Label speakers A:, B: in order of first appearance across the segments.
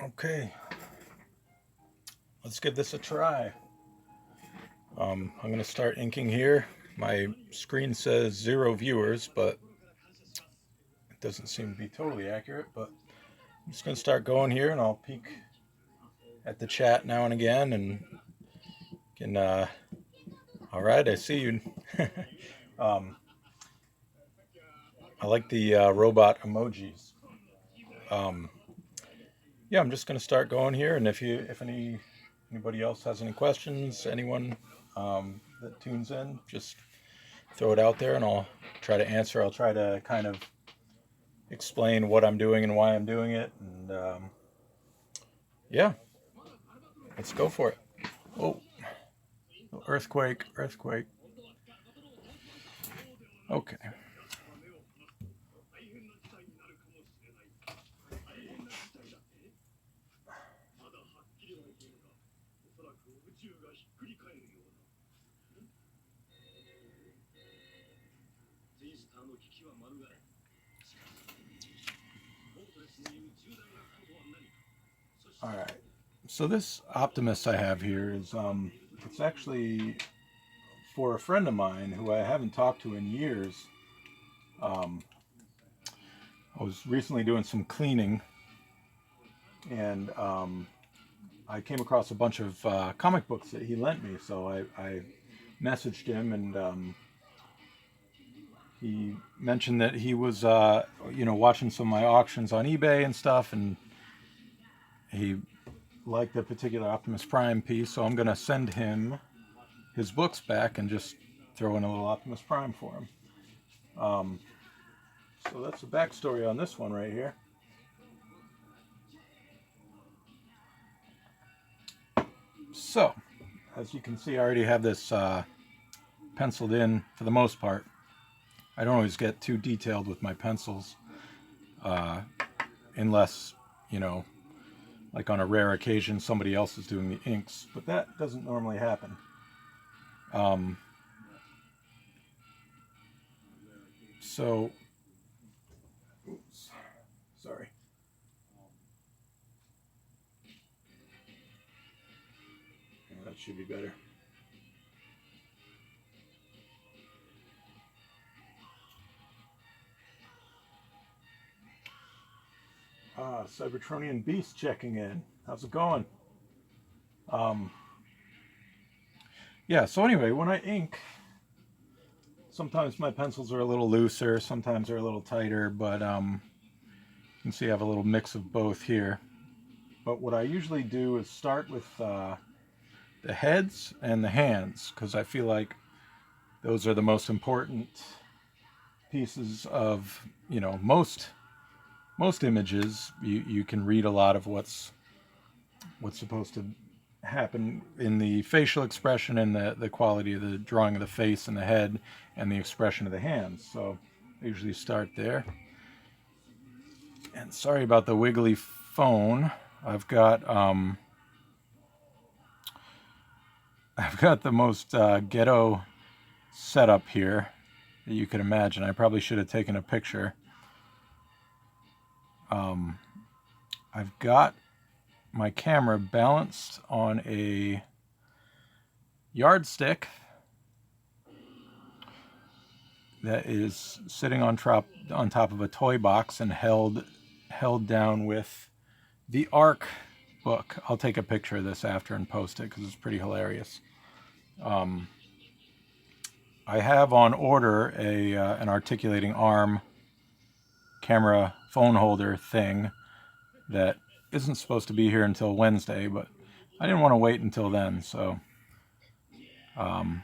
A: Okay, let's give this a try. I'm going to start inking here. My screen says 0 viewers, but it doesn't seem to be totally accurate. But I'm just going to start going here, and I'll peek at the chat now and again, and can. All right, I see you. I like the robot emojis. Yeah, I'm just going to start going here, and if anybody else has any questions, anyone that tunes in, just throw it out there, and I'll try to answer. I'll try to kind of explain what I'm doing and why I'm doing it, and yeah, let's go for it. Oh, earthquake. Okay. All right. So this Optimus I have here is it's actually for a friend of mine who I haven't talked to in years. I was recently doing some cleaning, and I came across a bunch of comic books that he lent me. So I messaged him, and he mentioned that he was, watching some of my auctions on eBay and stuff, and he liked the particular Optimus Prime piece, so I'm going to send him his books back and just throw in a little Optimus Prime for him. So that's the backstory on this one right here. So, as you can see, I already have this penciled in for the most part. I don't always get too detailed with my pencils, unless, like on a rare occasion somebody else is doing the inks, but that doesn't normally happen. So, oops, sorry. That should be better. Cybertronian Beast checking in. How's it going? Yeah, so anyway, when I ink, sometimes my pencils are a little looser, sometimes they're a little tighter, but you can see I have a little mix of both here. But what I usually do is start with the heads and the hands, because I feel like those are the most important pieces of, most images. You can read a lot of what's supposed to happen in the facial expression and the quality of the drawing of the face and the head and the expression of the hands. So I usually start there. And sorry about the wiggly phone. I've got the most ghetto setup here that you could imagine. I probably should have taken a picture. I've got my camera balanced on a yardstick that is sitting on top of a toy box and held down with the Ark book. I'll take a picture of this after and post it because it's pretty hilarious. I have on order an articulating arm camera phone holder thing that isn't supposed to be here until Wednesday, but I didn't want to wait until then, so I'm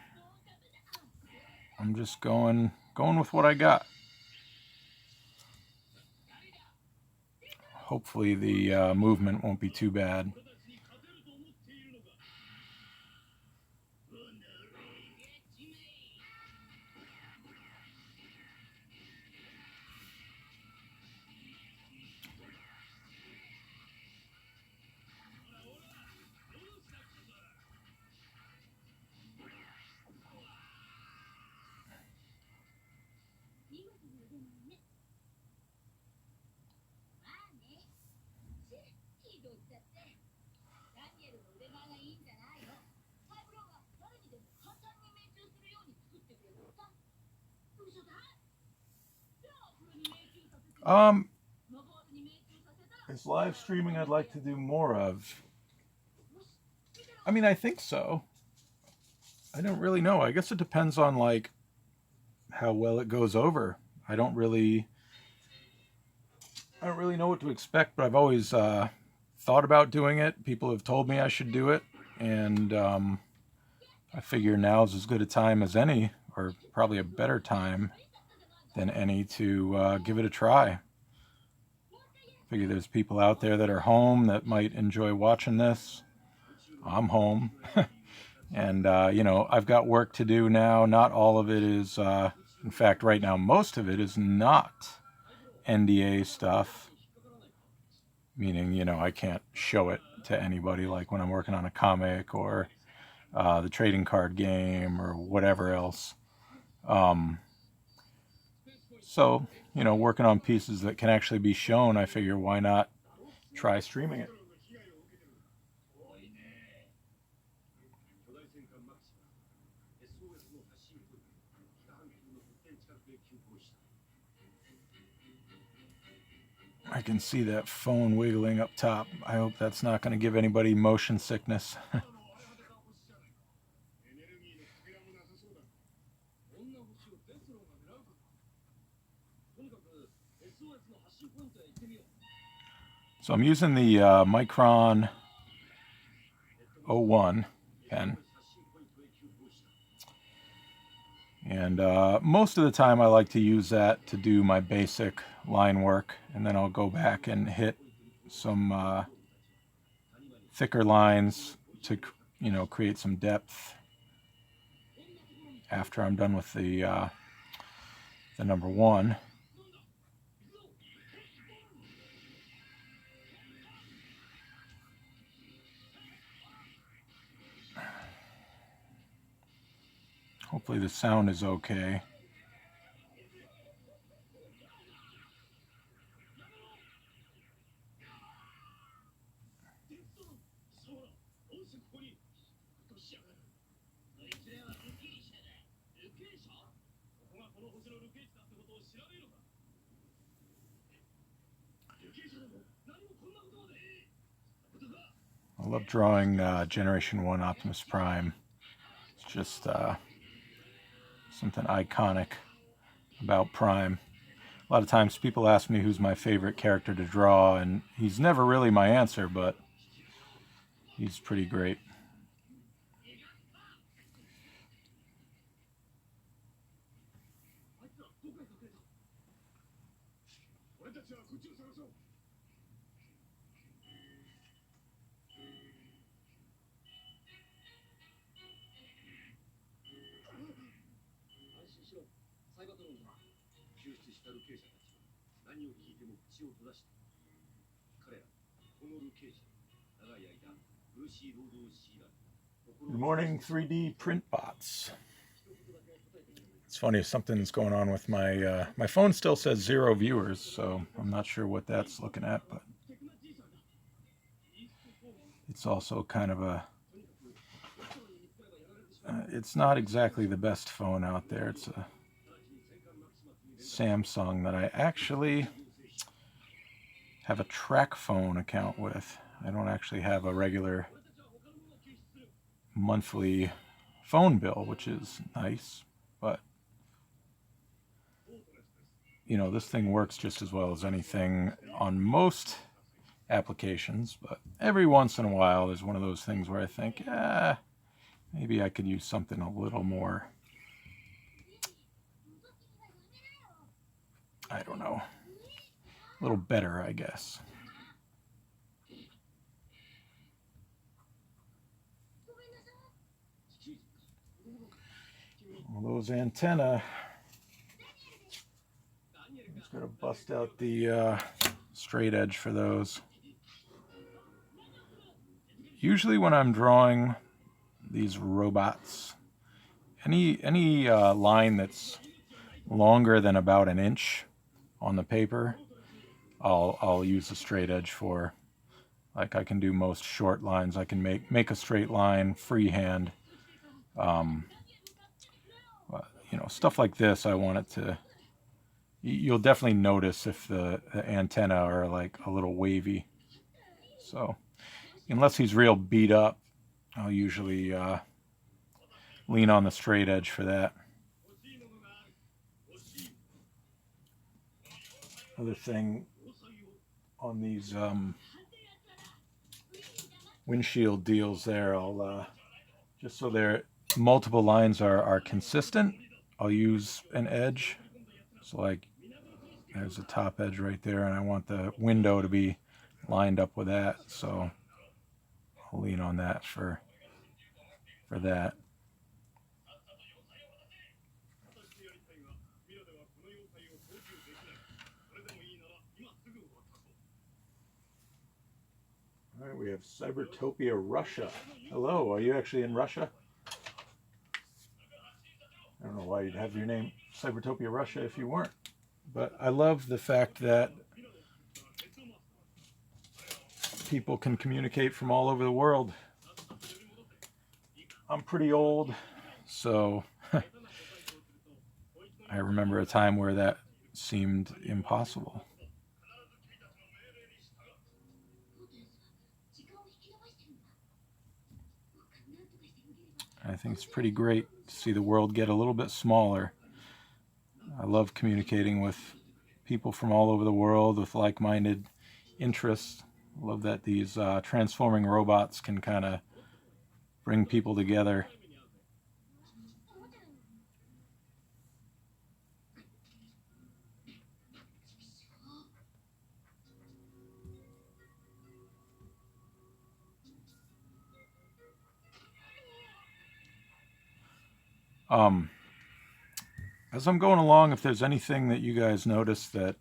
A: just going with what I got. Hopefully the movement won't be too bad. Is live streaming I'd like to do more of. I mean, I think so. I don't really know. I guess it depends on like how well it goes over. I don't really know what to expect, but I've always thought about doing it. People have told me I should do it, and I figure now's as good a time as any, or probably a better time than any, to give it a try. I figure there's people out there that are home that might enjoy watching this. I'm home. And, I've got work to do now. Not all of it is, in fact, right now, most of it is not NDA stuff. Meaning, I can't show it to anybody, like when I'm working on a comic or the trading card game or whatever else. So, working on pieces that can actually be shown, I figure why not try streaming it. I can see that phone wiggling up top. I hope that's not going to give anybody motion sickness. So I'm using the Micron 01 pen. And most of the time I like to use that to do my basic line work, and then I'll go back and hit some thicker lines to, you know, create some depth after I'm done with the number 1. Hopefully the sound is okay. I love drawing Generation 1 Optimus Prime. It's just something iconic about Prime. A lot of times people ask me who's my favorite character to draw, and he's never really my answer, but he's pretty great. Good morning, 3D print bots. It's funny, something's going on with my my phone. Still says 0 viewers, so I'm not sure what that's looking at, but it's also kind of a it's not exactly the best phone out there. It's a Samsung that I actually have a track phone account with. I don't actually have a regular monthly phone bill, which is nice, but you know, this thing works just as well as anything on most applications, but every once in a while there's one of those things where I think, maybe I could use something a little more, I don't know, a little better, I guess. Well, those antennae, I'm just going to bust out the straight edge for those. Usually when I'm drawing these robots, any line that's longer than about an inch on the paper, I'll use the straight edge for. Like, I can do most short lines. I can make a straight line freehand. You know, stuff like this, I want it to, you'll definitely notice if the antenna are like a little wavy. So unless he's real beat up, I'll usually lean on the straight edge for that. Other thing on these windshield deals there, I'll just so their multiple lines are consistent, I'll use an edge. So like there's a top edge right there, and I want the window to be lined up with that, so I'll lean on that for that. All right, we have Cybertopia Russia. Hello, are you actually in Russia? I don't know why you'd have your name Cybertopia Russia if you weren't. But I love the fact that people can communicate from all over the world. I'm pretty old, so I remember a time where that seemed impossible. I think it's pretty great to see the world get a little bit smaller. I love communicating with people from all over the world with like-minded interests. I love that these transforming robots can kind of bring people together. As I'm going along, if there's anything that you guys notice that,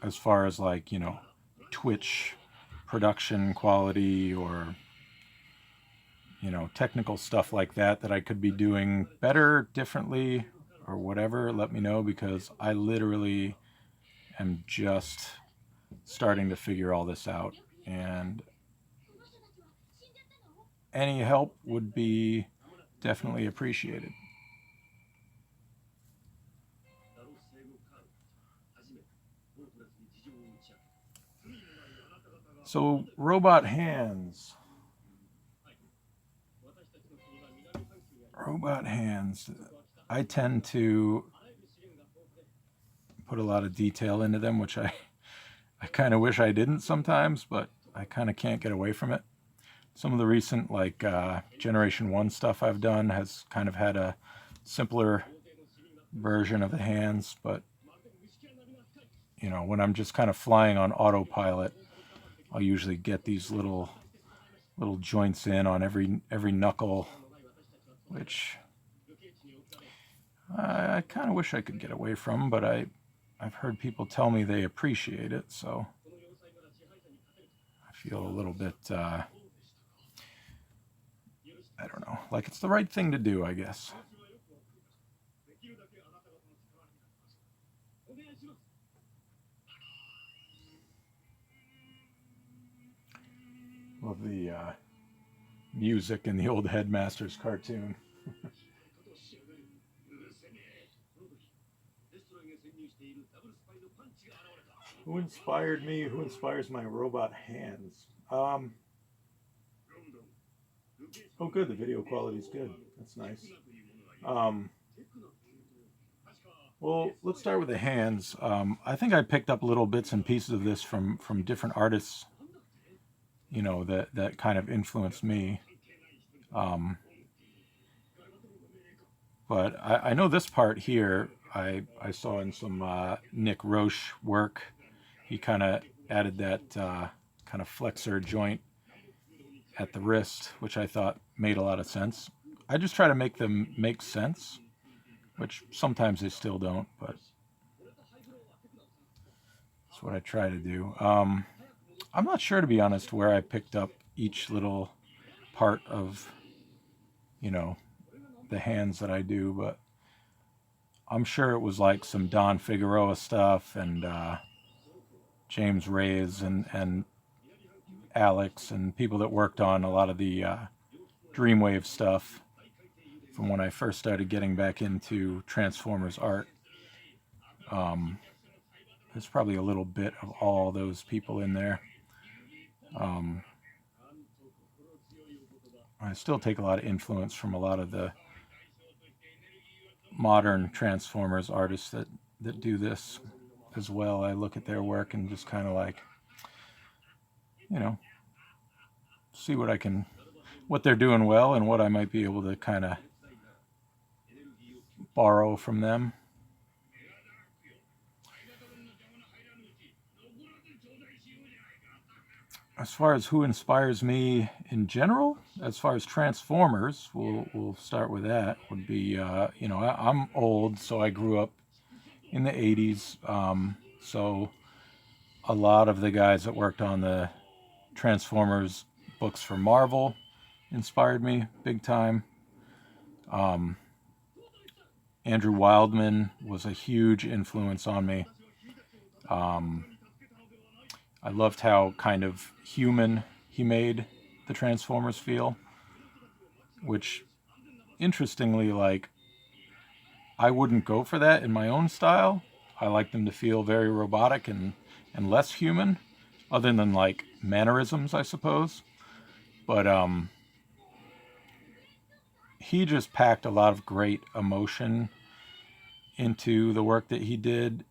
A: as far as like, you know, Twitch production quality or, you know, technical stuff like that, that I could be doing better, differently, or whatever, let me know, because I literally am just starting to figure all this out, and any help would be definitely appreciated. So, robot hands. Robot hands. I tend to put a lot of detail into them, which I kind of wish I didn't sometimes, but I kind of can't get away from it. Some of the recent, like, Generation 1 stuff I've done has kind of had a simpler version of the hands, but, you know, when I'm just kind of flying on autopilot, I'll usually get these little joints in on every knuckle, which I kind of wish I could get away from, but I've heard people tell me they appreciate it, so I feel a little bit, I don't know, like it's the right thing to do, I guess. Love the music in the old Headmasters cartoon. Who inspired me? Who inspires my robot hands? Oh, good. The video quality's good. That's nice. Well, let's start with the hands. I think I picked up little bits and pieces of this from different artists, you know, that kind of influenced me. But I know this part here I saw in some Nick Roche work. He kind of added that kind of flexor joint at the wrist, which I thought made a lot of sense. I just try to make them make sense, which sometimes they still don't, but that's what I try to do. I'm not sure, to be honest, where I picked up each little part of, you know, the hands that I do, but I'm sure it was like some Don Figueroa stuff and James Reyes and Alex and people that worked on a lot of the Dreamwave stuff from when I first started getting back into Transformers art. There's probably a little bit of all those people in there. I still take a lot of influence from a lot of the modern Transformers artists that do this as well. I look at their work and just kind of like, you know, see what they're doing well and what I might be able to kind of borrow from them. As far as who inspires me in general, as far as Transformers, we'll start with that, would be, you know, I'm old, so I grew up in the 80s, so a lot of the guys that worked on the Transformers books for Marvel inspired me big time. Andrew Wildman was a huge influence on me. I loved how kind of human he made the Transformers feel, which, interestingly, like, I wouldn't go for that in my own style. I like them to feel very robotic and less human, other than like mannerisms, I suppose. But he just packed a lot of great emotion into the work that he did,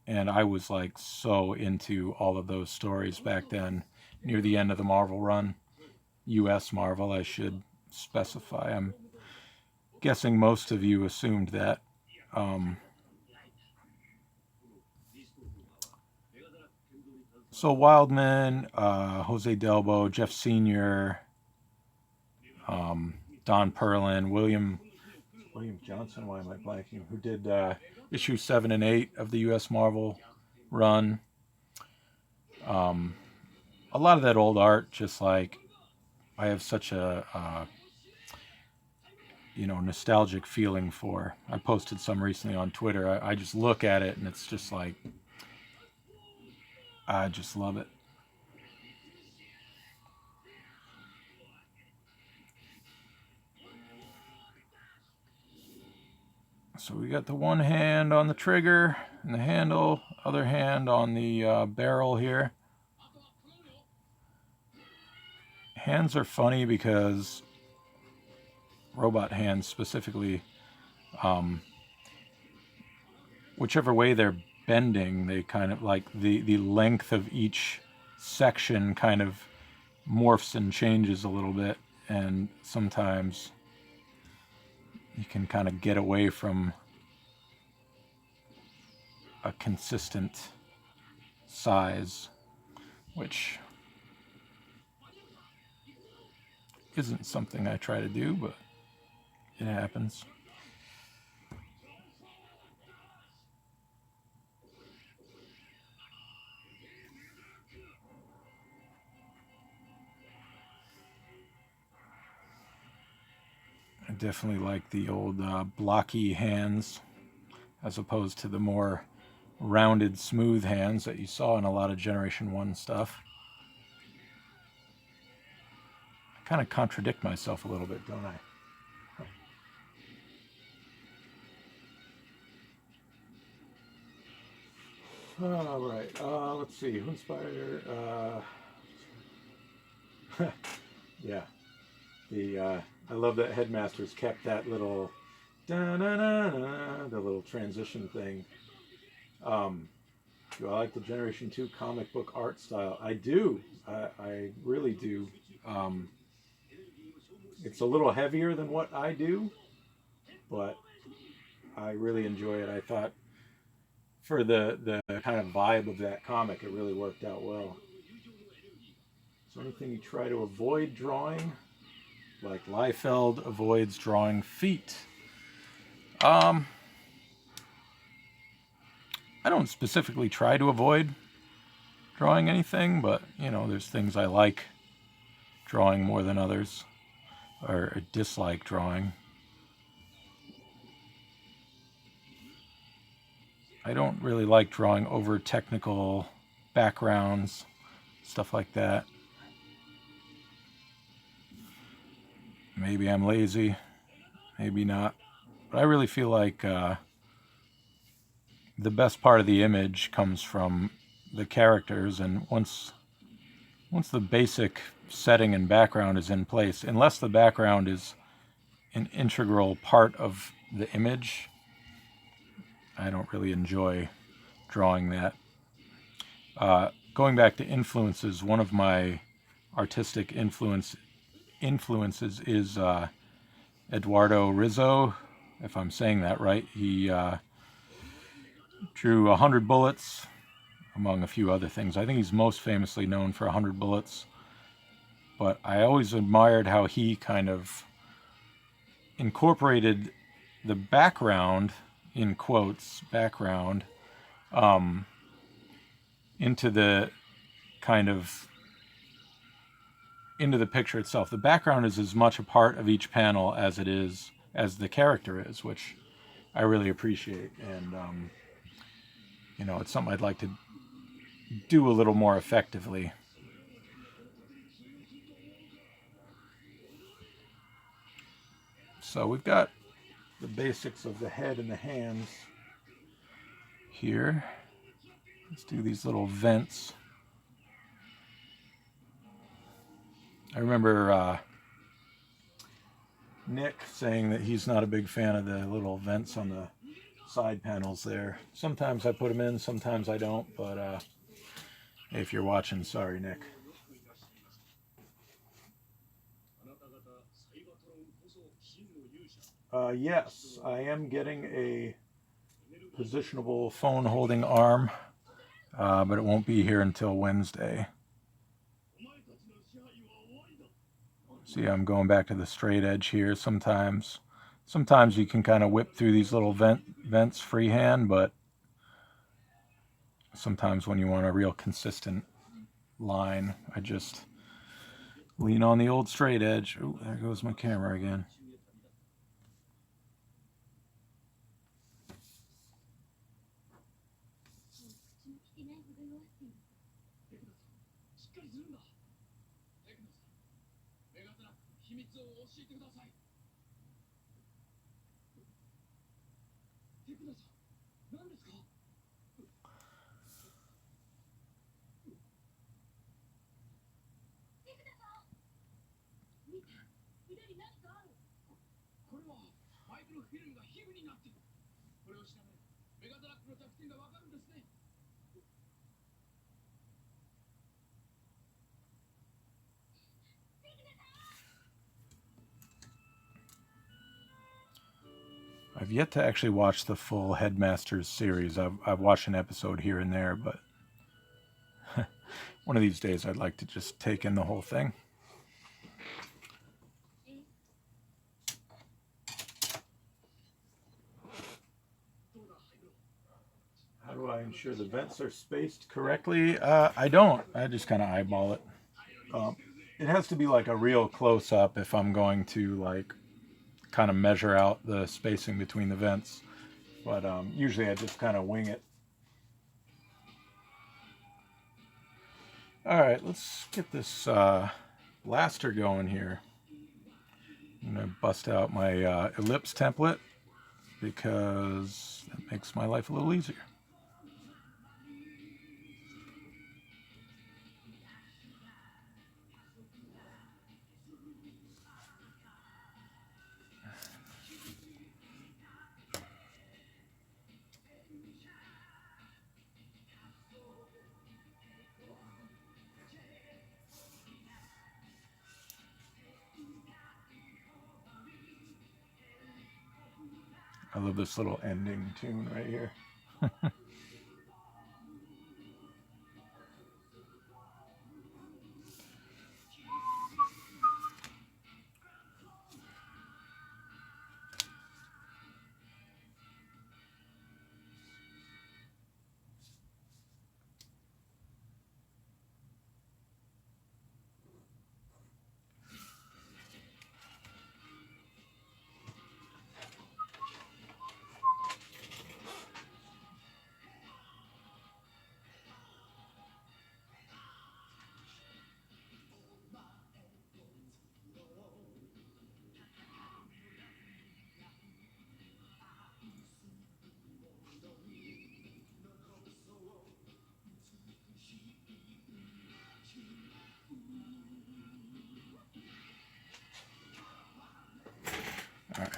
A: And I was like so into all of those stories back then, near the end of the Marvel run. US Marvel, I should specify. I'm guessing most of you assumed that. Um, so Wildman, Jose Delbo, Jeff Sr., Don Perlin, William Johnson, why am I blanking? Who did issue 7 and 8 of the US Marvel run. A lot of that old art, just like I have such a nostalgic feeling for. I posted some recently on Twitter. I just look at it and it's just like, I just love it. So we got the one hand on the trigger and the handle, other hand on the barrel here. Hands are funny because robot hands specifically, whichever way they're bending, they kind of like the length of each section kind of morphs and changes a little bit, and sometimes you can kind of get away from a consistent size, which isn't something I try to do, but it happens. I definitely like the old blocky hands as opposed to the more rounded, smooth hands that you saw in a lot of Generation 1 stuff. I kind of contradict myself a little bit, don't I? All right, let's see. Who inspired? Yeah, I love that Headmasters kept that little the little transition thing. Do I like the Generation 2 comic book art style? I do. I really do. Um, it's a little heavier than what I do, but I really enjoy it. I thought for the kind of vibe of that comic, it really worked out well. Is there anything you try to avoid drawing? Like Liefeld avoids drawing feet. I don't specifically try to avoid drawing anything, but there's things I like drawing more than others, or dislike drawing. I don't really like drawing over technical backgrounds, stuff like that. Maybe I'm lazy, maybe not. But I really feel like the best part of the image comes from the characters, and once the basic setting and background is in place, unless the background is an integral part of the image, I don't really enjoy drawing that. Going back to influences, one of my artistic influences is Eduardo Rizzo, if I'm saying that right. He drew 100 Bullets, among a few other things. I think he's most famously known for 100 Bullets, but I always admired how he kind of incorporated the background, in quotes, background, into the kind of into the picture itself. The background is as much a part of each panel as it is as the character is, which I really appreciate, and it's something I'd like to do a little more effectively. So we've got the basics of the head and the hands here. Let's do these little vents. I remember Nick saying that he's not a big fan of the little vents on the side panels there. Sometimes I put them in, sometimes I don't, but if you're watching, sorry, Nick. Yes, I am getting a positionable phone holding arm, but it won't be here until Wednesday. See, I'm going back to the straight edge here. Sometimes you can kind of whip through these little vents freehand, but sometimes when you want a real consistent line, I just lean on the old straight edge. Oh, there goes my camera again. I've yet to actually watch the full Headmasters series. I've watched an episode here and there, but one of these days I'd like to just take in the whole thing. How do I ensure the vents are spaced correctly? I don't. I just kind of eyeball it. It has to be like a real close-up if I'm going to like kind of measure out the spacing between the vents. But usually I just kind of wing it. All right, let's get this blaster going here. I'm going to bust out my ellipse template because that makes my life a little easier. I love this little ending tune right here. All right.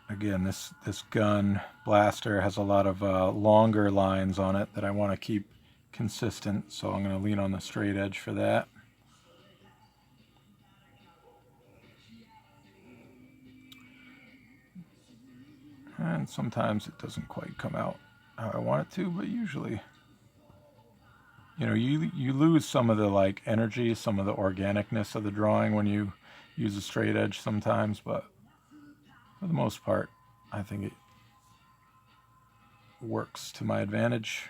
A: Again, this gun blaster has a lot of longer lines on it that I want to keep consistent, so I'm going to lean on the straight edge for that. And sometimes it doesn't quite come out how I want it to, but usually, you know, you lose some of the like energy, some of the organicness of the drawing when you use a straight edge sometimes, but for the most part, I think it works to my advantage.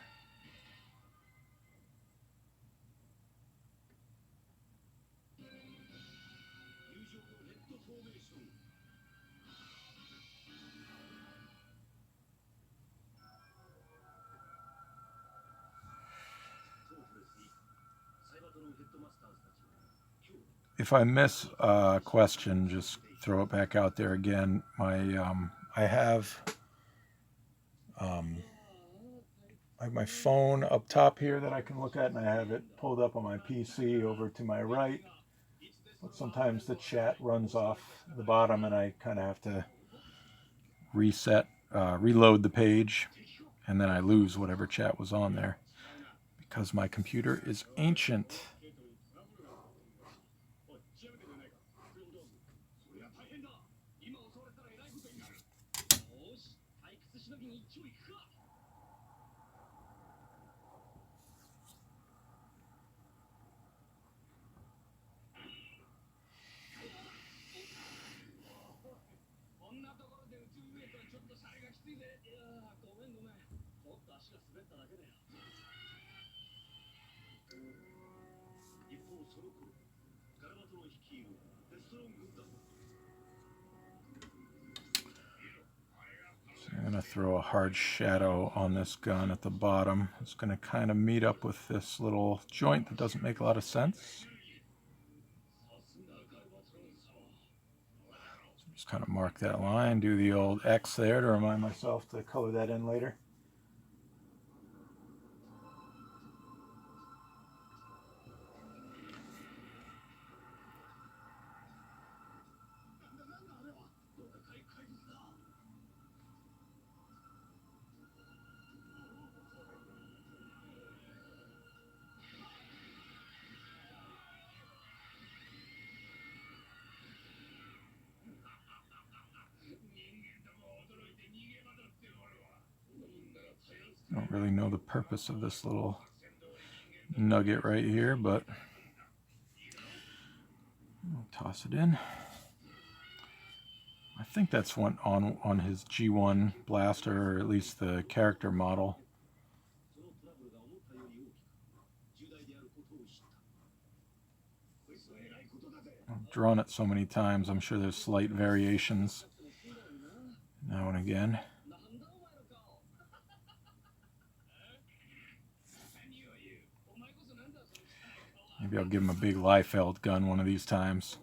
A: If I miss a question, just throw it back out there again. I have my phone up top here that I can look at, and I have it pulled up on my PC over to my right. But sometimes the chat runs off the bottom and I kind of have to reload the page, and then I lose whatever chat was on there because my computer is ancient. So I'm going to throw a hard shadow on this gun at the bottom. It's going to kind of meet up with this little joint that doesn't make a lot of sense. So just kind of mark that line, do the old X there to remind myself to color that in later. I don't really know the purpose of this little nugget right here, but I'll toss it in. I think that's one on his G1 blaster, or at least the character model. I've drawn it so many times, I'm sure there's slight variations now and again. Maybe I'll give him a big Liefeld gun one of these times.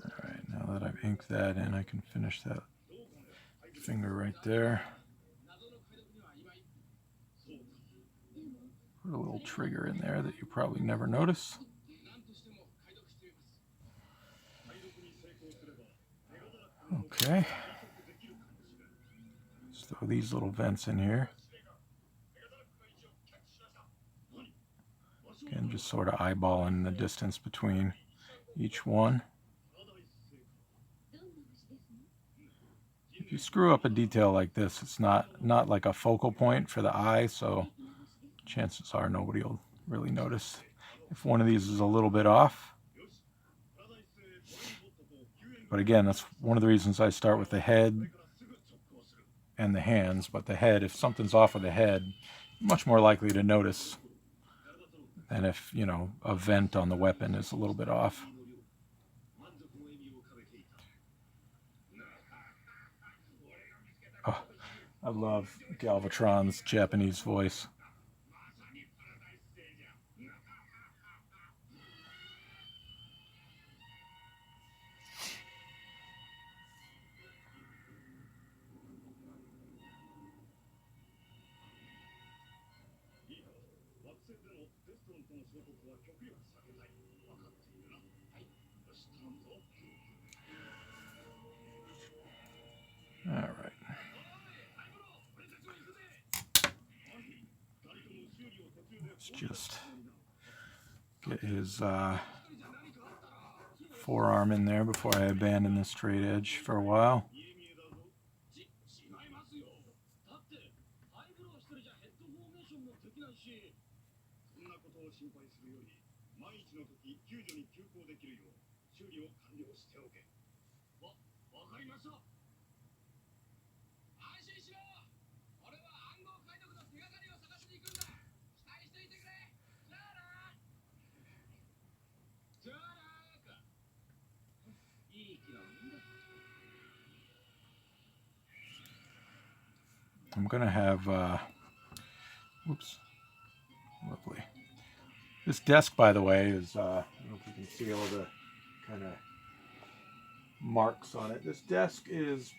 A: Alright, now that I've inked that in, I can finish that finger right there. Put a little trigger in there that you probably never notice. Okay. Let's throw these little vents in here. Again, just sort of eyeballing the distance between each one. If you screw up a detail like this, it's not like a focal point for the eye, so chances are nobody will really notice if one of these is a little bit off. But again, that's one of the reasons I start with the head and the hands. But the head, if something's off with the head, much more likely to notice than if, you know, a vent on the weapon is a little bit off. Oh, I love Galvatron's Japanese voice. All right. Let's just get his forearm in there before I abandon this straight edge for a while. I'm gonna have, whoops, lovely. This desk, by the way, is, I don't know if you can see all the kind of marks on it. This desk is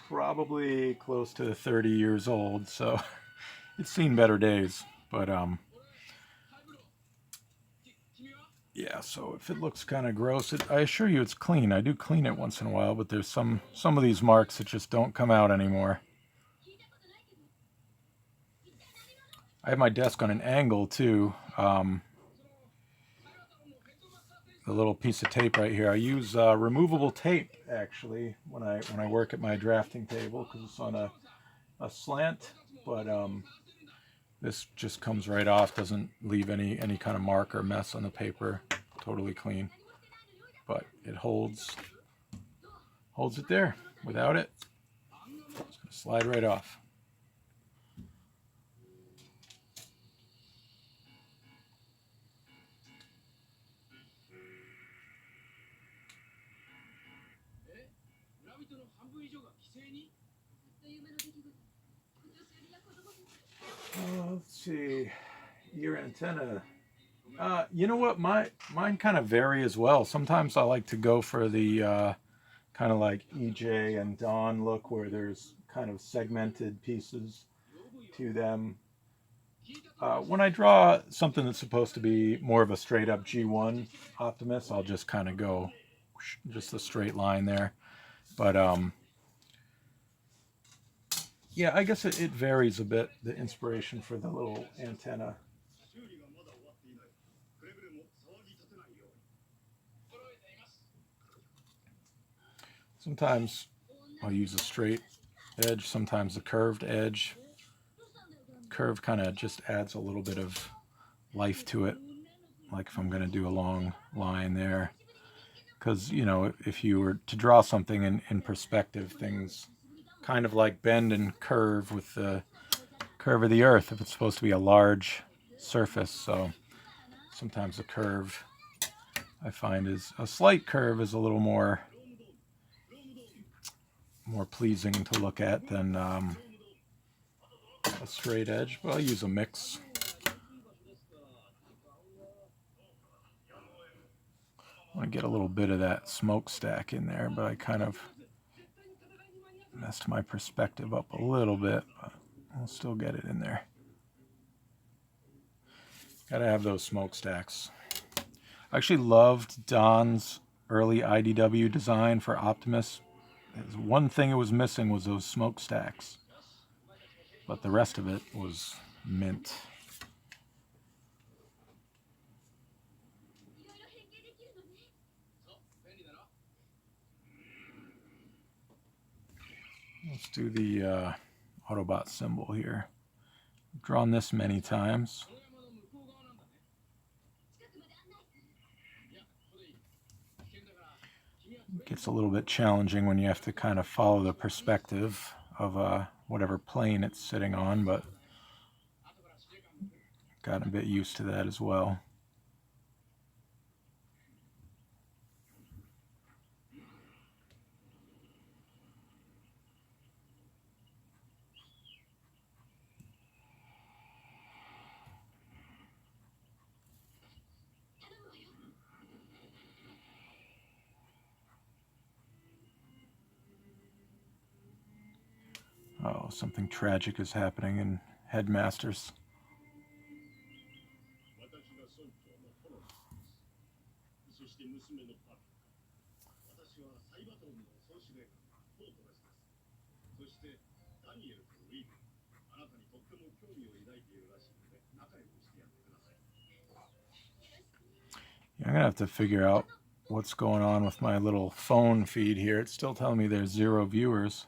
A: probably close to 30 years old, so it's seen better days. But yeah, so if it looks kind of gross, I assure you it's clean. I do clean it once in a while, but there's some of these marks that just don't come out anymore. I have my desk on an angle too. The little piece of tape right here. I use removable tape actually when I work at my drafting table because it's on a slant. But this just comes right off. Doesn't leave any kind of mark or mess on the paper. Totally clean. But it holds it there. Without it, it's gonna slide right off. Let's see, your antenna. You know what? Mine kind of vary as well. Sometimes I like to go for the kind of like EJ and Dawn look, where there's kind of segmented pieces to them. When I draw something that's supposed to be more of a straight up G1 Optimus, I'll just kind of go just a straight line there. But yeah, I guess it varies a bit, the inspiration for the little antenna. Sometimes I'll use a straight edge, sometimes a curved edge. Curve kind of just adds a little bit of life to it, like if I'm going to do a long line there. Because, you know, if you were to draw something in perspective, things kind of like bend and curve with the curve of the earth if it's supposed to be a large surface. So sometimes a curve I find is a slight curve is a little more pleasing to look at than a straight edge, but I'll use a mix. I want to get a little bit of that smokestack in there, but I kind of messed my perspective up a little bit, but I'll still get it in there. Gotta have those smokestacks. I actually loved Don's early IDW design for Optimus. One thing it was missing was those smokestacks, but the rest of it was mint. Let's do the Autobot symbol here. I've drawn this many times. It gets a little bit challenging when you have to kind of follow the perspective of whatever plane it's sitting on, but gotten a bit used to that as well. Oh, something tragic is happening in Headmasters. Yeah, I'm gonna have to figure out what's going on with my little phone feed here. It's still telling me there's 0 viewers.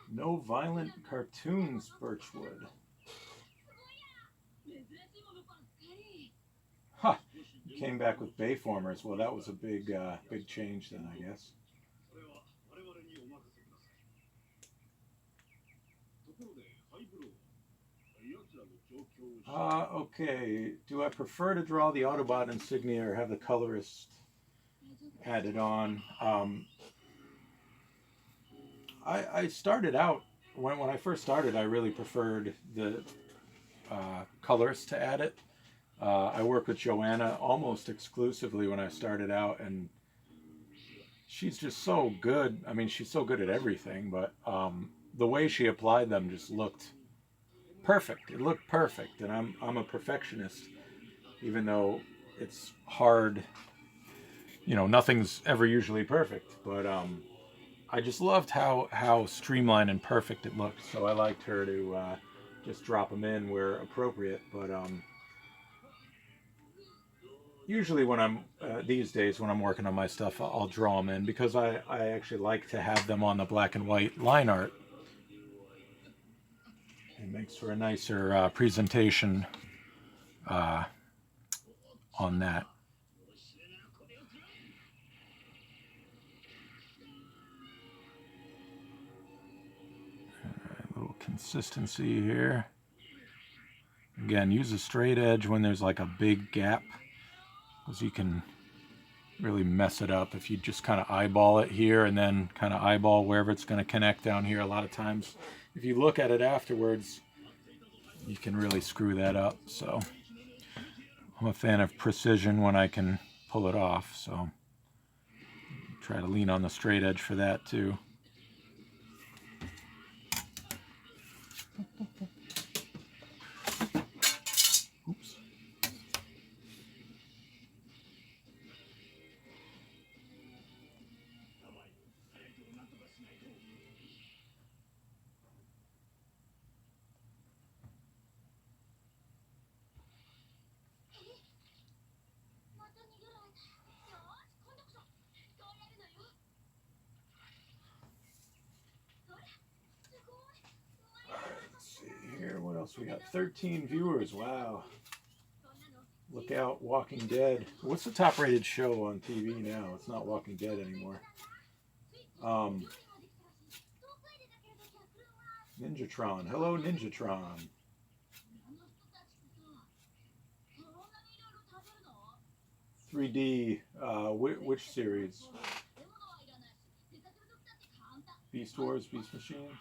A: No violent cartoons, Birchwood. came back with bayformers. Well, that was a big change then, I guess. Okay. Do I prefer to draw the Autobot insignia or have the colorist added on? I started out, when I first started, I really preferred the colorist to add it. I worked with Joanna almost exclusively when I started out, and she's just so good. I mean, she's so good at everything, but the way she applied them just looked perfect. It looked perfect, and I'm a perfectionist, even though it's hard. You know, nothing's ever usually perfect, but I just loved how streamlined and perfect it looked. So I liked her to just drop them in where appropriate. But usually when I'm these days when I'm working on my stuff, I'll draw them in because I actually like to have them on the black and white line art. It makes for a nicer presentation on that. A little consistency here. Again, use a straight edge when there's like a big gap, because you can really mess it up if you just kind of eyeball it here and then kind of eyeball wherever it's going to connect down here. A lot of times, if you look at it afterwards, you can really screw that up. So I'm a fan of precision when I can pull it off, so try to lean on the straight edge for that too. Oops. We got 13 viewers. Wow. Look out, Walking Dead. What's the top rated show on TV now? It's not Walking Dead anymore. Ninjatron. Hello, Ninjatron. $3D. Which series? Beast Wars, Beast Machines?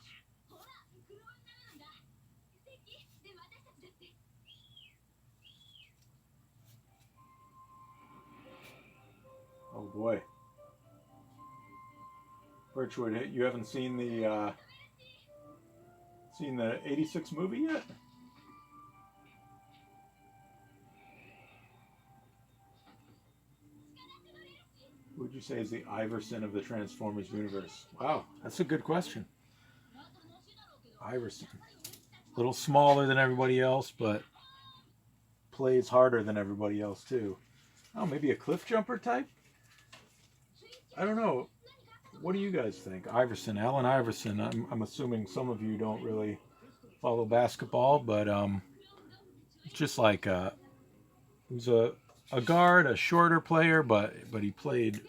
A: Oh boy. Birchwood, you haven't seen the 86 movie yet? Who would you say is the Iverson of the Transformers universe? Wow, that's a good question. Iverson. A little smaller than everybody else, but plays harder than everybody else too. Oh, maybe a cliff jumper type? I don't know. What do you guys think? Iverson, Allen Iverson. I'm assuming some of you don't really follow basketball, but it's just like he was a guard, a shorter player, but he played,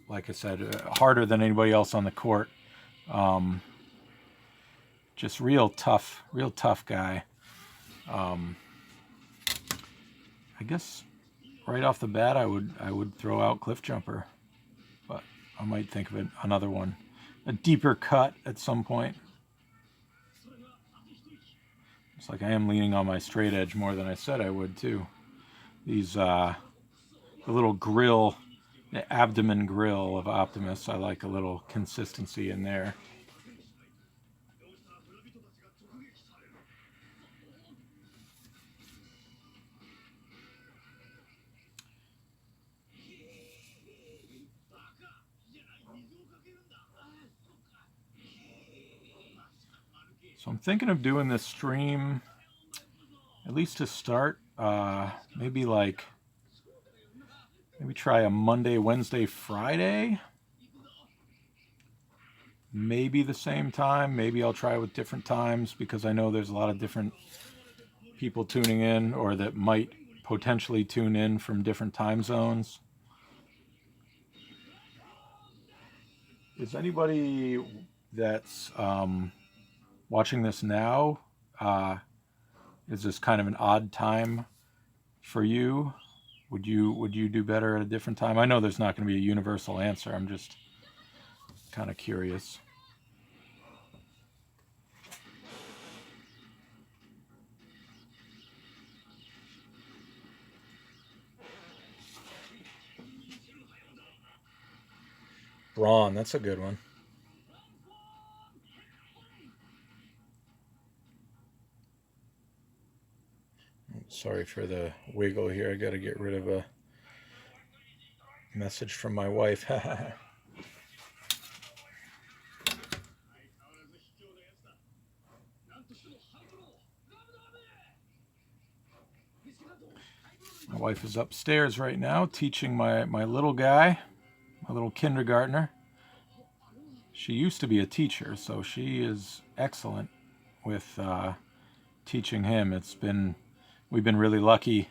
A: like I said, harder than anybody else on the court. Just real tough guy. I guess right off the bat, I would throw out cliff jumper, but I might think of another one, a deeper cut at some point. It's like I am leaning on my straight edge more than I said I would too. These the little grill, the abdomen grill of Optimus, I like a little consistency in there. So I'm thinking of doing this stream, at least to start, maybe try a Monday, Wednesday, Friday. Maybe the same time. Maybe I'll try with different times because I know there's a lot of different people tuning in or that might potentially tune in from different time zones. Is anybody that's watching this now, is this kind of an odd time for you? Would you do better at a different time? I know there's not going to be a universal answer. I'm just kind of curious. Brawn, that's a good one. Sorry for the wiggle here. I got to get rid of a message from my wife. My wife is upstairs right now teaching my little guy, my little kindergartner. She used to be a teacher, so she is excellent with teaching him. We've been really lucky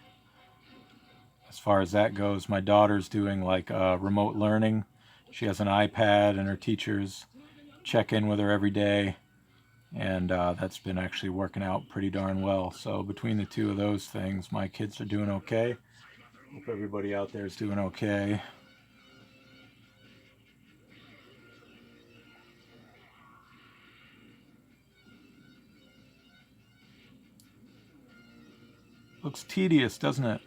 A: as far as that goes. My daughter's doing like remote learning. She has an iPad and her teachers check in with her every day, and that's been actually working out pretty darn well. So between the two of those things, my kids are doing okay. Hope everybody out there is doing okay. Looks tedious, doesn't it?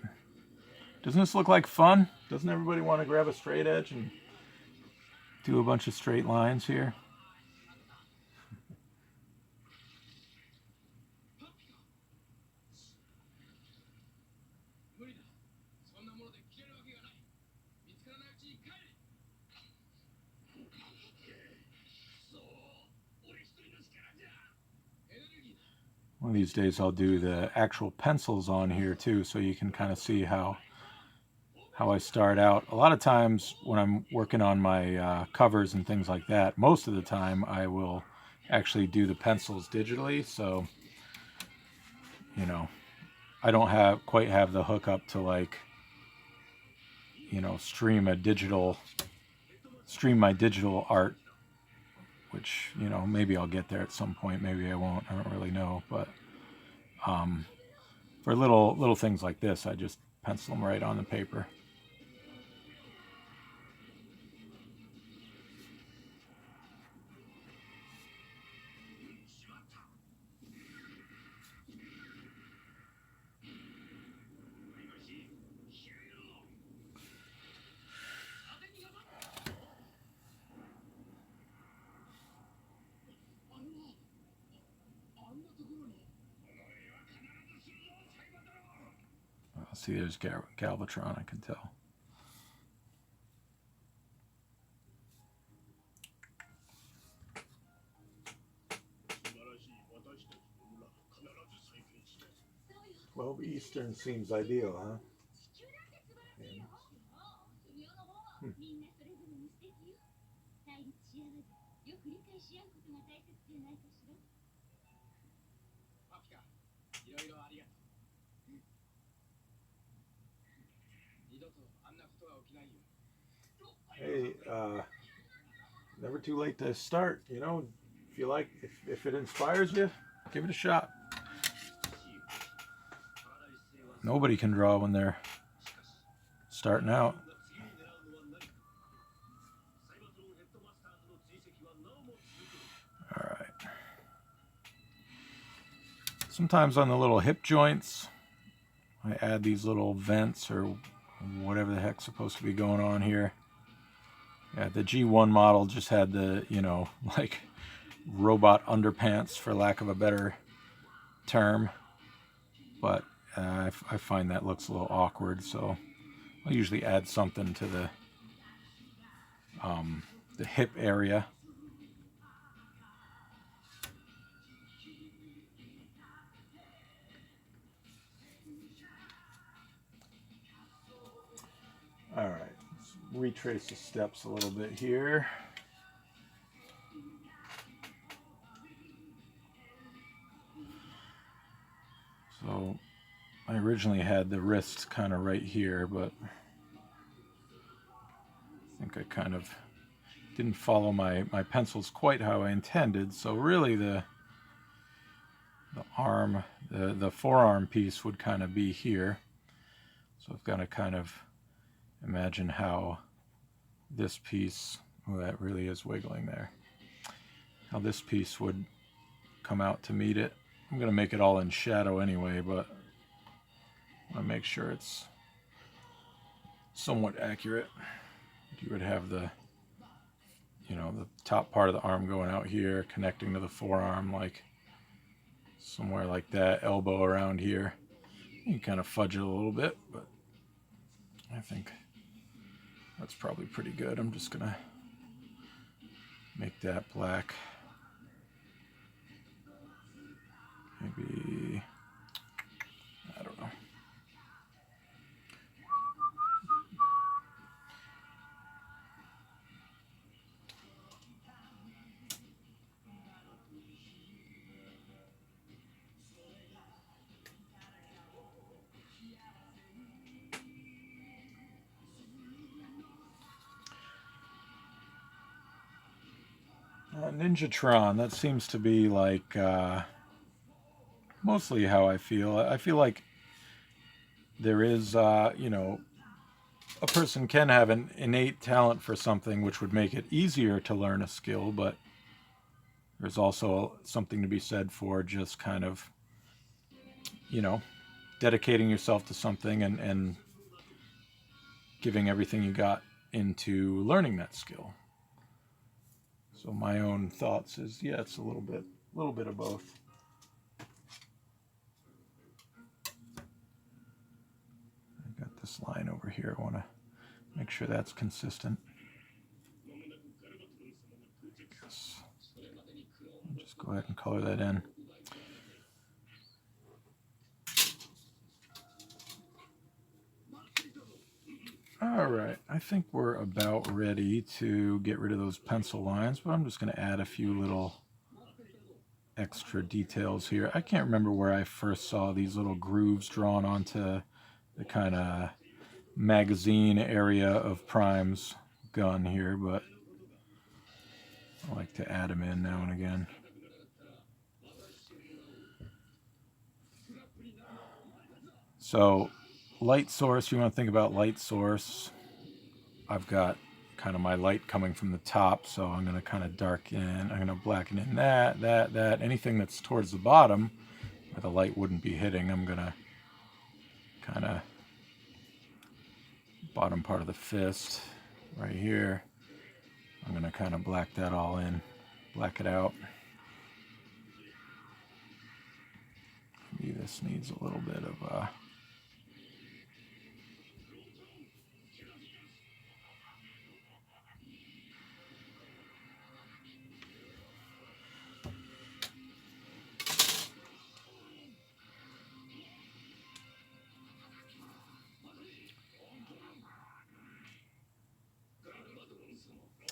A: Doesn't this look like fun? Doesn't everybody want to grab a straight edge and do a bunch of straight lines here? One of these days I'll do the actual pencils on here too, so you can kind of see how I start out. A lot of times when I'm working on my covers and things like that, most of the time I will actually do the pencils digitally, so you know, I don't quite have the hookup to, like, you know, stream my digital art, which, you know, maybe I'll get there at some point, maybe I won't, I don't really know. But for little things like this, I just pencil them right on the paper. See, there's Galvatron, I can tell. "12 Eastern seems ideal, huh?" Hey, never too late to start, you know. If you like, if it inspires you, give it a shot. Nobody can draw when they're starting out. All right. Sometimes on the little hip joints, I add these little vents or whatever the heck's supposed to be going on here. Yeah, the G1 model just had the, you know, like robot underpants, for lack of a better term. But I find that looks a little awkward, so I'll usually add something to the hip area. All right, let's retrace the steps a little bit here. So I originally had the wrist kind of right here, but I think I kind of didn't follow my pencils quite how I intended. So really the arm, the forearm piece would kind of be here. So I've got to kind of imagine how this piece, oh, that really is wiggling there, how this piece would come out to meet it. I'm going to make it all in shadow anyway, but I want to make sure it's somewhat accurate. You would have the, you know, the top part of the arm going out here, connecting to the forearm, like somewhere like that, elbow around here. You can kind of fudge it a little bit, but I think that's probably pretty good. I'm just gonna make that black. Maybe, I don't know. Ninjatron, that seems to be like mostly how I feel. I feel like there is, you know, a person can have an innate talent for something which would make it easier to learn a skill, but there's also something to be said for just kind of, you know, dedicating yourself to something and giving everything you got into learning that skill. So my own thoughts is, yeah, it's a little bit of both. I've got this line over here. I want to make sure that's consistent. I'll just go ahead and color that in. All right, I think we're about ready to get rid of those pencil lines, but I'm just going to add a few little extra details here. I can't remember where I first saw these little grooves drawn onto the kind of magazine area of Prime's gun here, but I like to add them in now and again. So light source, you want to think about light source. I've got kind of my light coming from the top, so I'm going to kind of darken, I'm going to blacken in that. Anything that's towards the bottom where the light wouldn't be hitting, I'm going to kind of bottom part of the fist right here. I'm going to kind of black that all in, black it out. Maybe this needs a little bit of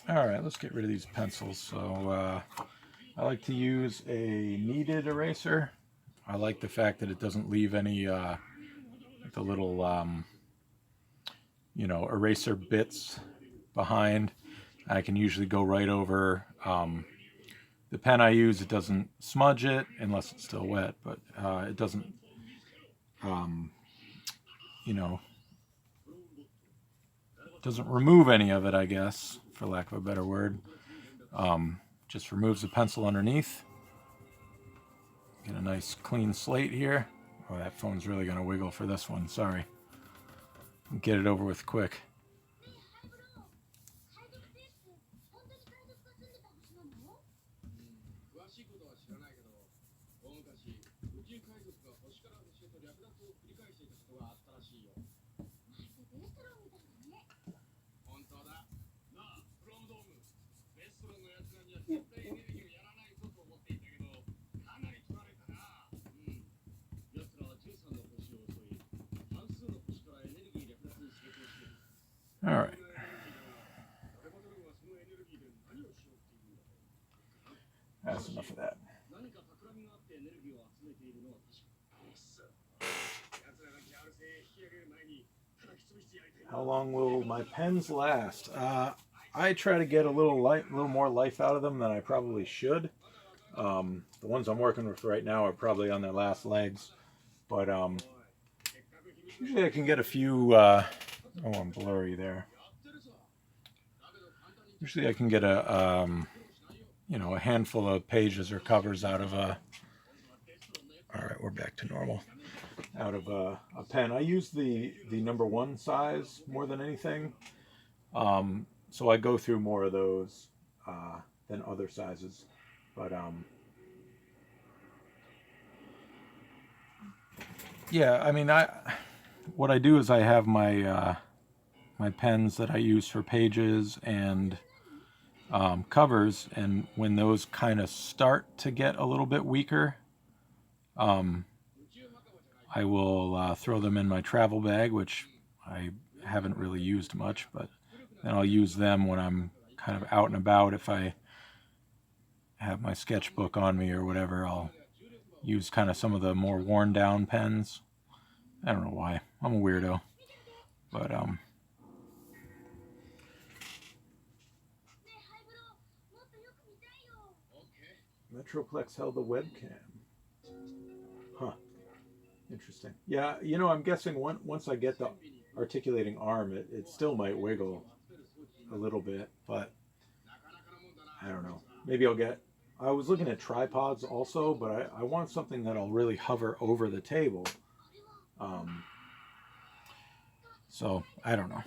A: all right, let's get rid of these pencils. So I like to use a kneaded eraser. I like the fact that it doesn't leave any the little you know, eraser bits behind. I can usually go right over the pen I use. It doesn't smudge it unless it's still wet, but it doesn't you know, doesn't remove any of it, I guess, for lack of a better word. Just removes the pencil underneath. Get a nice clean slate here. Oh, that phone's really going to wiggle for this one. Sorry. Get it over with quick. All right. That's enough of that. How long will my pens last? I try to get a little more life out of them than I probably should. The ones I'm working with right now are probably on their last legs, but usually I can get a few. Oh, I'm blurry there. Usually I can get a handful of pages or covers out of a. All right, we're back to normal. Out of a pen. I use the number 1 size more than anything. So I go through more of those than other sizes. But yeah, I mean, what I do is I have my my pens that I use for pages and covers, and when those kind of start to get a little bit weaker, I will throw them in my travel bag, which I haven't really used much, but then I'll use them when I'm kind of out and about. If I have my sketchbook on me or whatever, I'll use kind of some of the more worn down pens. I don't know why. I'm a weirdo. But Metroplex held the webcam. Huh. Interesting. Yeah, I'm guessing once I get the articulating arm, it still might wiggle a little bit, but I don't know. Maybe I'll get. I was looking at tripods also, but I want something that'll really hover over the table. So I don't know.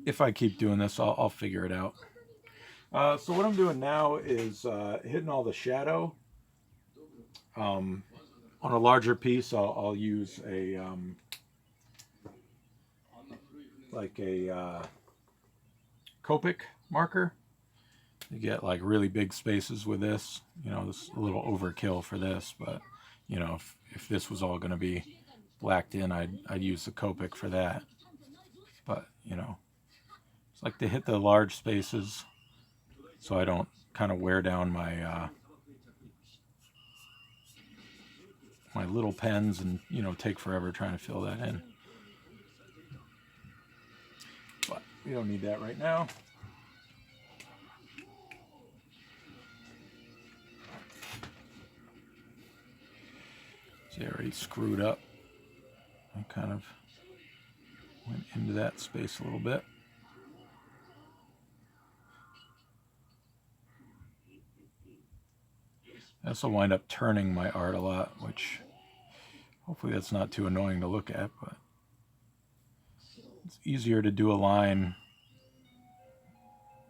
A: If I keep doing this, I'll figure it out. So what I'm doing now is hitting all the shadow. On a larger piece, I'll use a like a Copic marker. You get like really big spaces with this. This is a little overkill for this, but if this was all going to be blacked in, I'd use the Copic for that. But it's like to hit the large spaces so I don't kind of wear down my my little pens and take forever trying to fill that in. But we don't need that right now. See, I already screwed up. I kind of went into that space a little bit. I also wind up turning my art a lot, which hopefully that's not too annoying to look at, but it's easier to do a line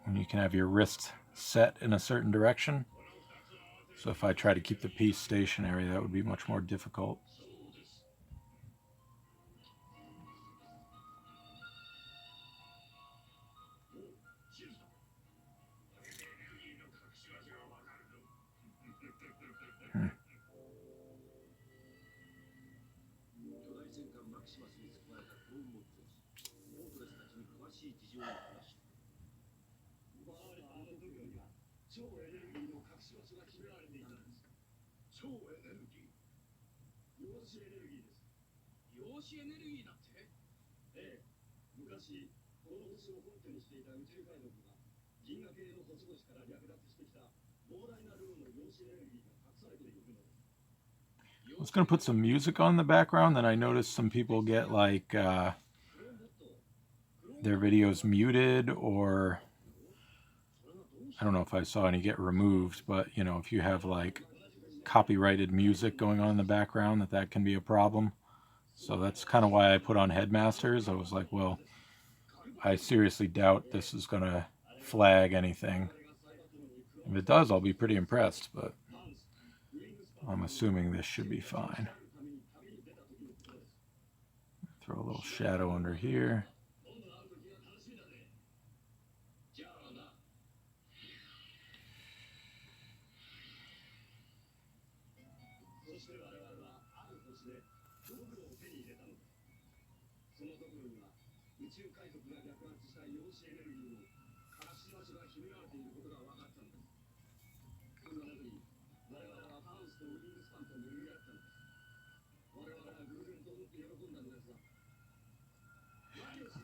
A: when you can have your wrist set in a certain direction. So if I try to keep the piece stationary, that would be much more difficult. I was going to put some music on in the background, then I noticed some people get like their videos muted, or I don't know if I saw any get removed, but if you have like copyrighted music going on in the background, that can be a problem. So that's kind of why I put on Headmasters. I was like, well, I seriously doubt this is going to flag anything. If it does, I'll be pretty impressed, but I'm assuming this should be fine. Throw a little shadow under here.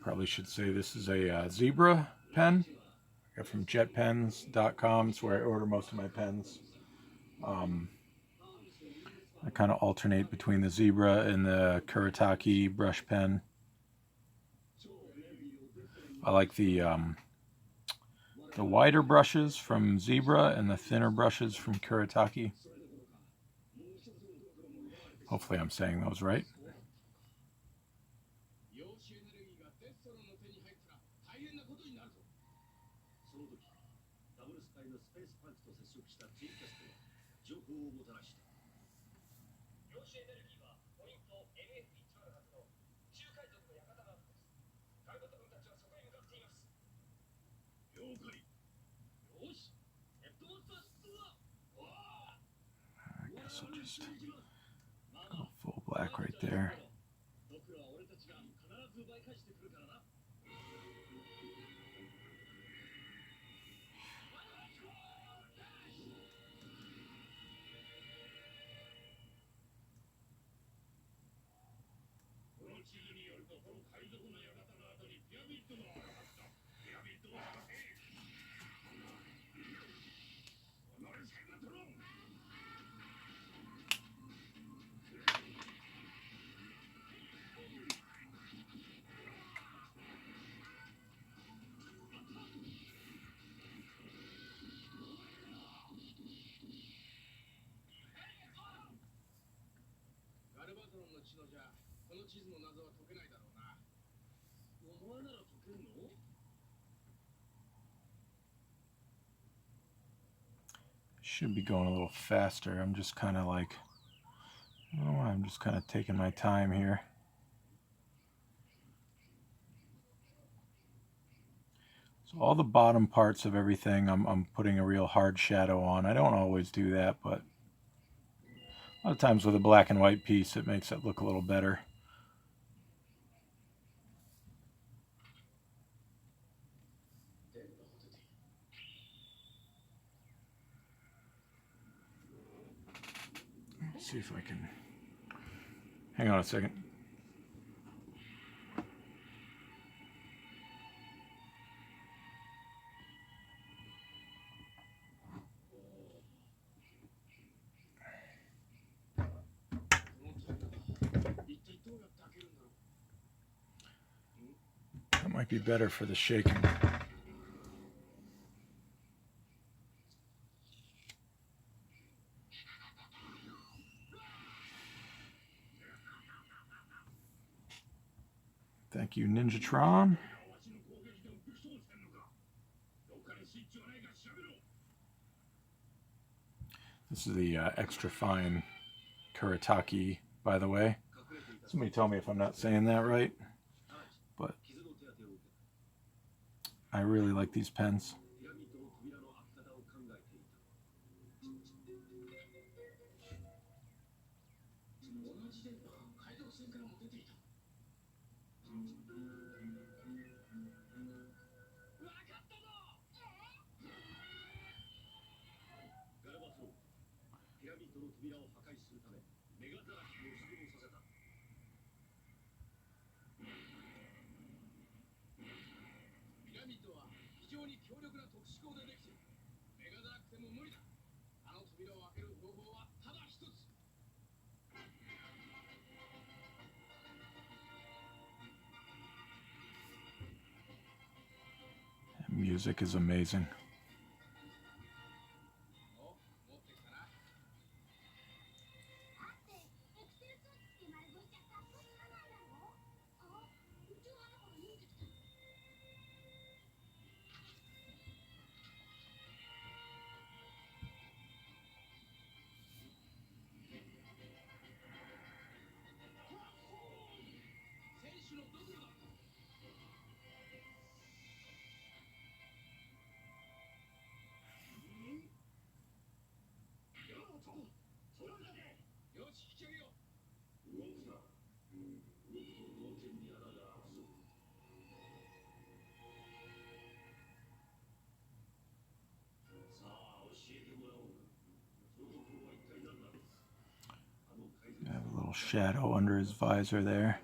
A: Probably should say this is a zebra pen. I got from jetpens.com. It's where I order most of my pens. I kind of alternate between the zebra and the Kuretake brush pen. I like the wider brushes from zebra and the thinner brushes from Kuretake. Hopefully I'm saying those right. I guess I'll just go full black right there. Should be going a little faster. I'm just kind of like, oh, I'm just kind of taking my time here. So all the bottom parts of everything, I'm putting a real hard shadow on. I don't always do that, but a lot of times with a black and white piece, it makes it look a little better. Let's see if I can, hang on a second. That might be better for the shaking. Thank you, Ninjatron. This is the extra fine Kuretake, by the way. Somebody tell me if I'm not saying that right, but I really like these pens. Music is amazing. I have a little shadow under his visor there.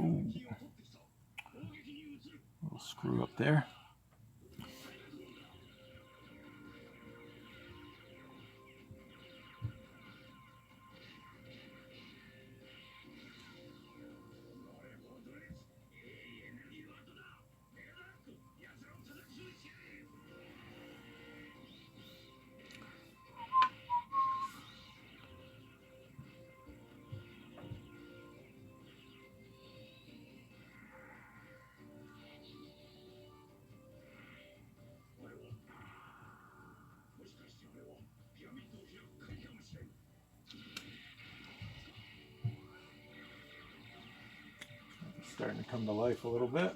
A: Ooh. Little screw up there. Starting to come to life a little bit.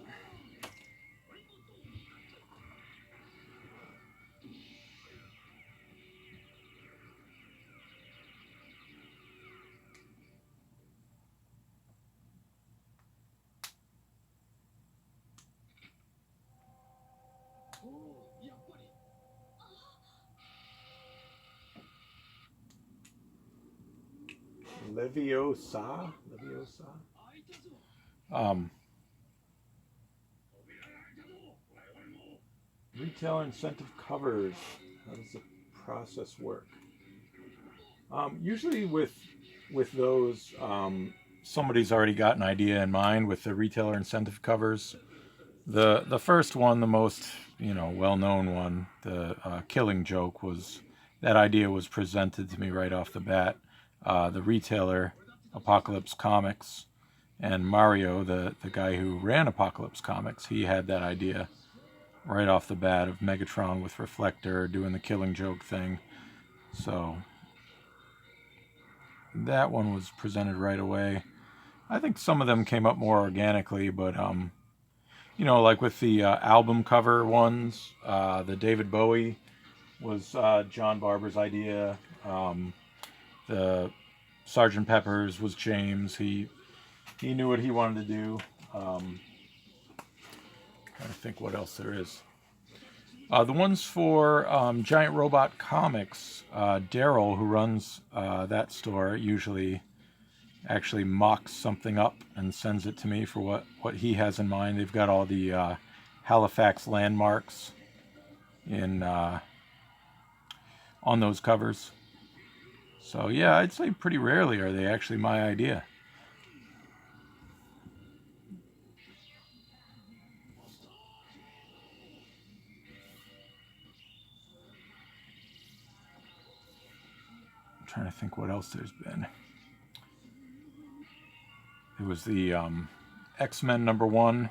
A: Leviosa? Retail incentive covers. How does the process work? Usually with those, somebody's already got an idea in mind with the retailer incentive covers. The first one, the most well-known one, the killing joke, that idea was presented to me right off the bat. The retailer, Apocalypse Comics, and Mario, the guy who ran Apocalypse Comics, he had that idea right off the bat of Megatron with Reflector doing the killing joke thing. So that one was presented right away. I think some of them came up more organically, but like with the album cover ones, the David Bowie was John Barber's idea. The Sgt. Pepper's was James. He knew what he wanted to do. Trying to think what else there is. The ones for Giant Robot Comics, Daryl, who runs that store, usually actually mocks something up and sends it to me for what he has in mind. They've got all the Halifax landmarks on those covers. So yeah, I'd say pretty rarely are they actually my idea. I'm trying to think what else there's been. It was the X-Men #1,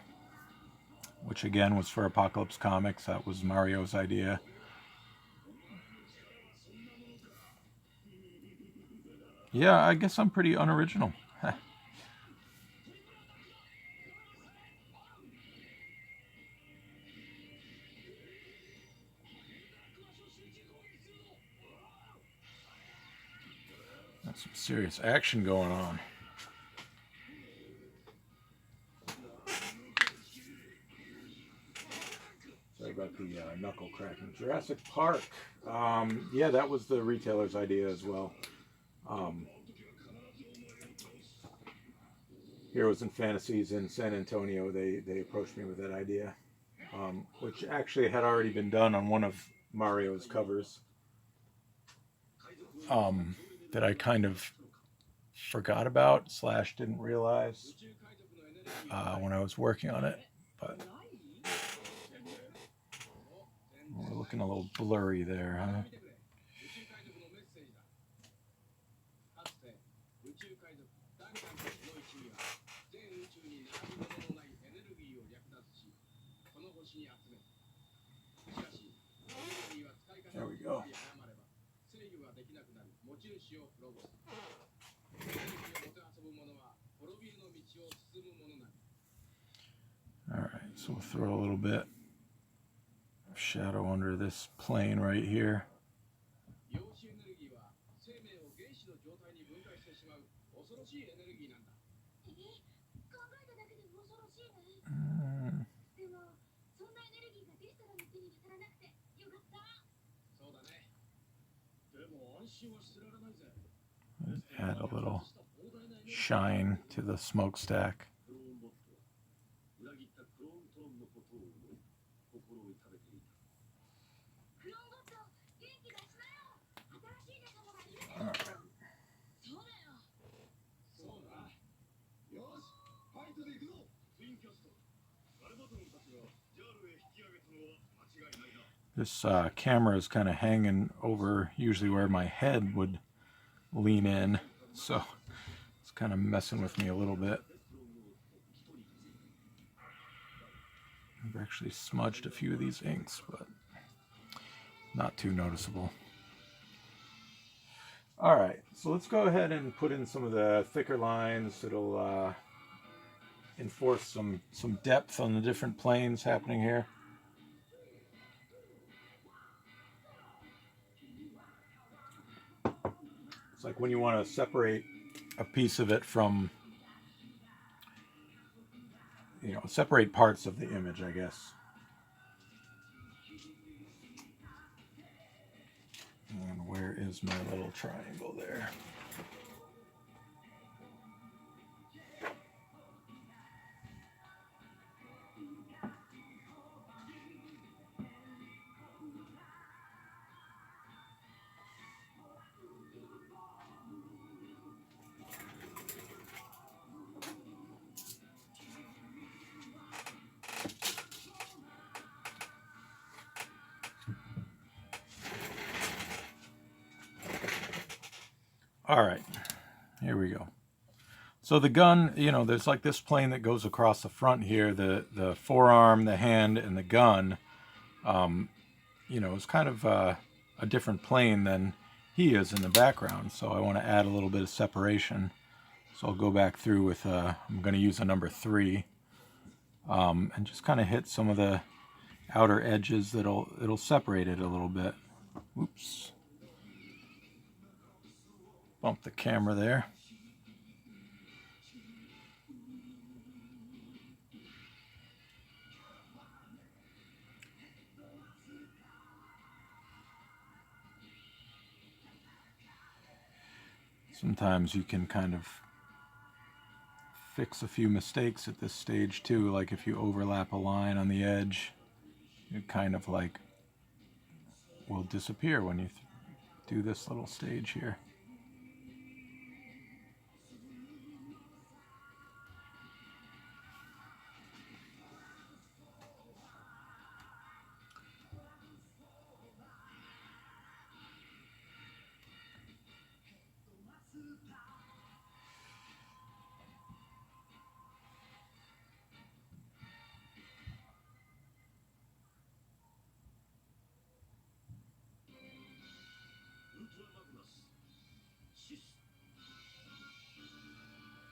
A: which again was for Apocalypse Comics. That was Mario's idea. Yeah, I guess I'm pretty unoriginal. That's some serious action going on. Sorry about the knuckle cracking. Jurassic Park. Yeah, that was the retailer's idea as well. Heroes and Fantasies in San Antonio, they approached me with that idea, which actually had already been done on one of Mario's covers, that I kind of forgot about / didn't realize when I was working on it. But we're looking a little blurry there, huh? There we go. Alright, so we'll throw a little bit of shadow under this plane right here. Add a little shine to the smokestack. All right. This camera is kind of hanging over usually where my head would lean in, so it's kind of messing with me a little bit. I've actually smudged a few of these inks, but not too noticeable. All right, so let's go ahead and put in some of the thicker lines. It'll enforce some depth on the different planes happening here. It's like when you want to separate a piece of it from, you know, separate parts of the image, I guess. And where is my little triangle there? All right, here we go. So the gun, you know, there's like this plane that goes across the front here, the forearm, the hand, and the gun, you know, is kind of a different plane than he is in the background. So I want to add a little bit of separation. So I'll go back through with, I'm going to use a number 3, and just kind of hit some of the outer edges it'll separate it a little bit. Oops. Bump the camera there. Sometimes you can kind of fix a few mistakes at this stage too, like if you overlap a line on the edge, it kind of like will disappear when you do this little stage here.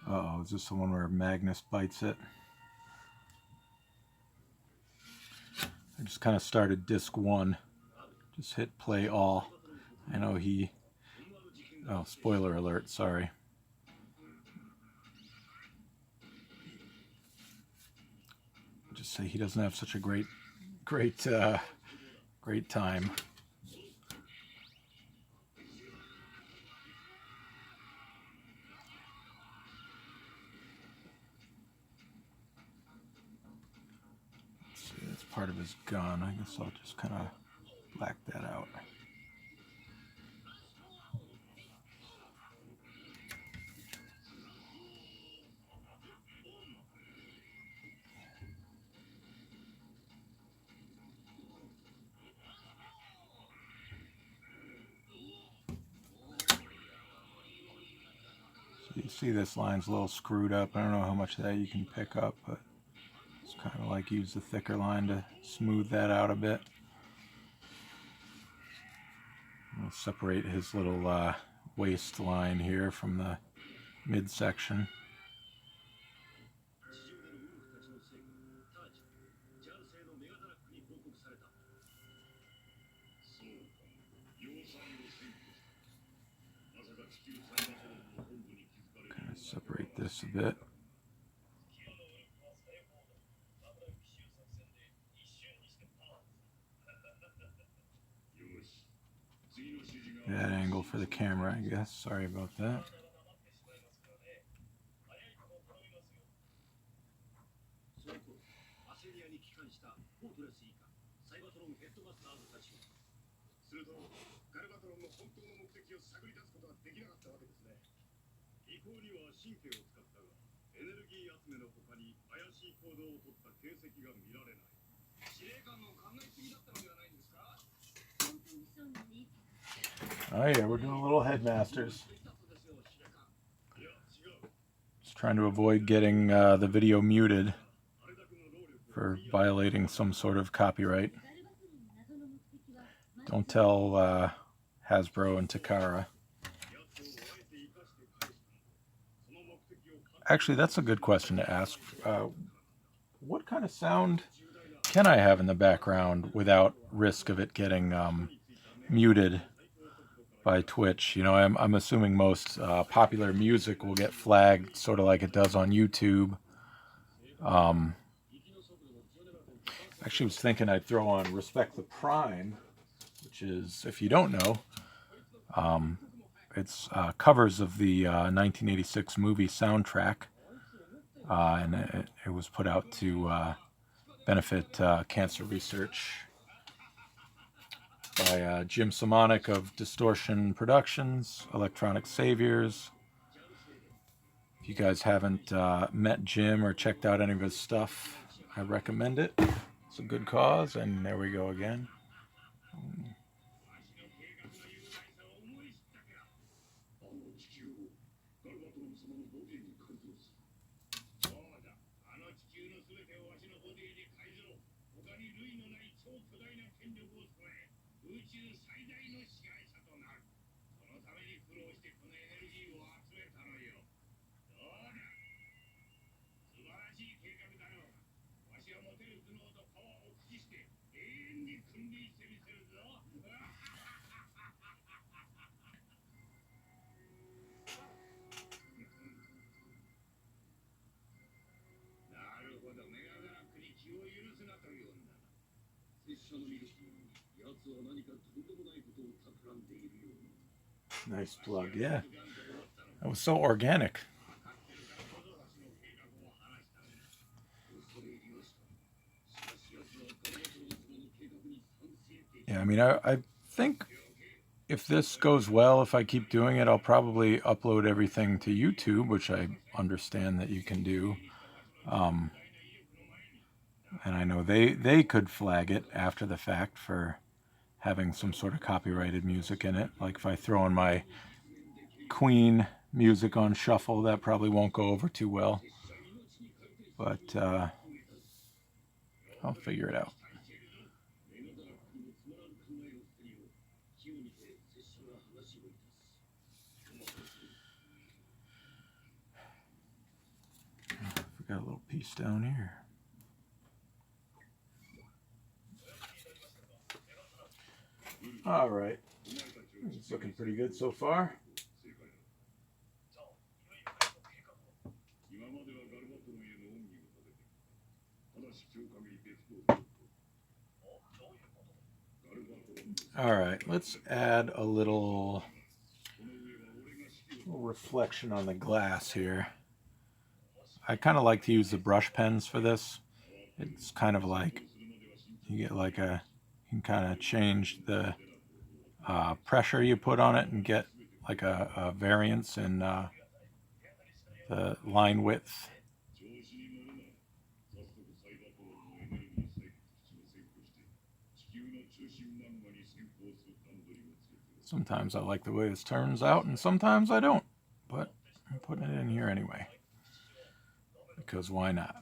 A: Uh-oh, is this the one where Magnus bites it? I just kind of started disc 1. Just hit play all. I know he... Oh, spoiler alert, sorry. Just say he doesn't have such a great time. It's part of his gun. I guess I'll just kind of black that out. So you see this line's a little screwed up. I don't know how much of that you can pick up, but it's kind of like use the thicker line to smooth that out a bit. We'll separate his little waist line here from the midsection. Kind of separate this a bit. That angle for the camera, I guess. Sorry about that. Oh yeah, we're doing a little Headmasters. Just trying to avoid getting the video muted for violating some sort of copyright. Don't tell Hasbro and Takara. Actually, that's a good question to ask. What kind of sound can I have in the background without risk of it getting muted by Twitch? You know, I'm assuming most popular music will get flagged, sort of like it does on YouTube. Actually, was thinking I'd throw on Respect the Prime, which is, if you don't know, it's covers of the 1986 movie soundtrack, and it was put out to benefit cancer research by Jim Simonic of Distortion Productions, Electronic Saviors. If you guys haven't met Jim or checked out any of his stuff, I recommend it. It's a good cause, and there we go again. Nice plug, yeah. That was so organic. Yeah, I mean, I think if this goes well, if I keep doing it, I'll probably upload everything to YouTube, which I understand that you can do. And I know they could flag it after the fact for having some sort of copyrighted music in it. Like if I throw in my Queen music on shuffle, that probably won't go over too well. But I'll figure it out. We got a little piece down here. All right, it's looking pretty good so far. All right, let's add a little reflection on the glass here. I kind of like to use the brush pens for this. It's kind of like you get like you can kind of change the pressure you put on it and get like a variance in the line width. Sometimes I like the way this turns out, and sometimes I don't. But I'm putting it in here anyway, because why not?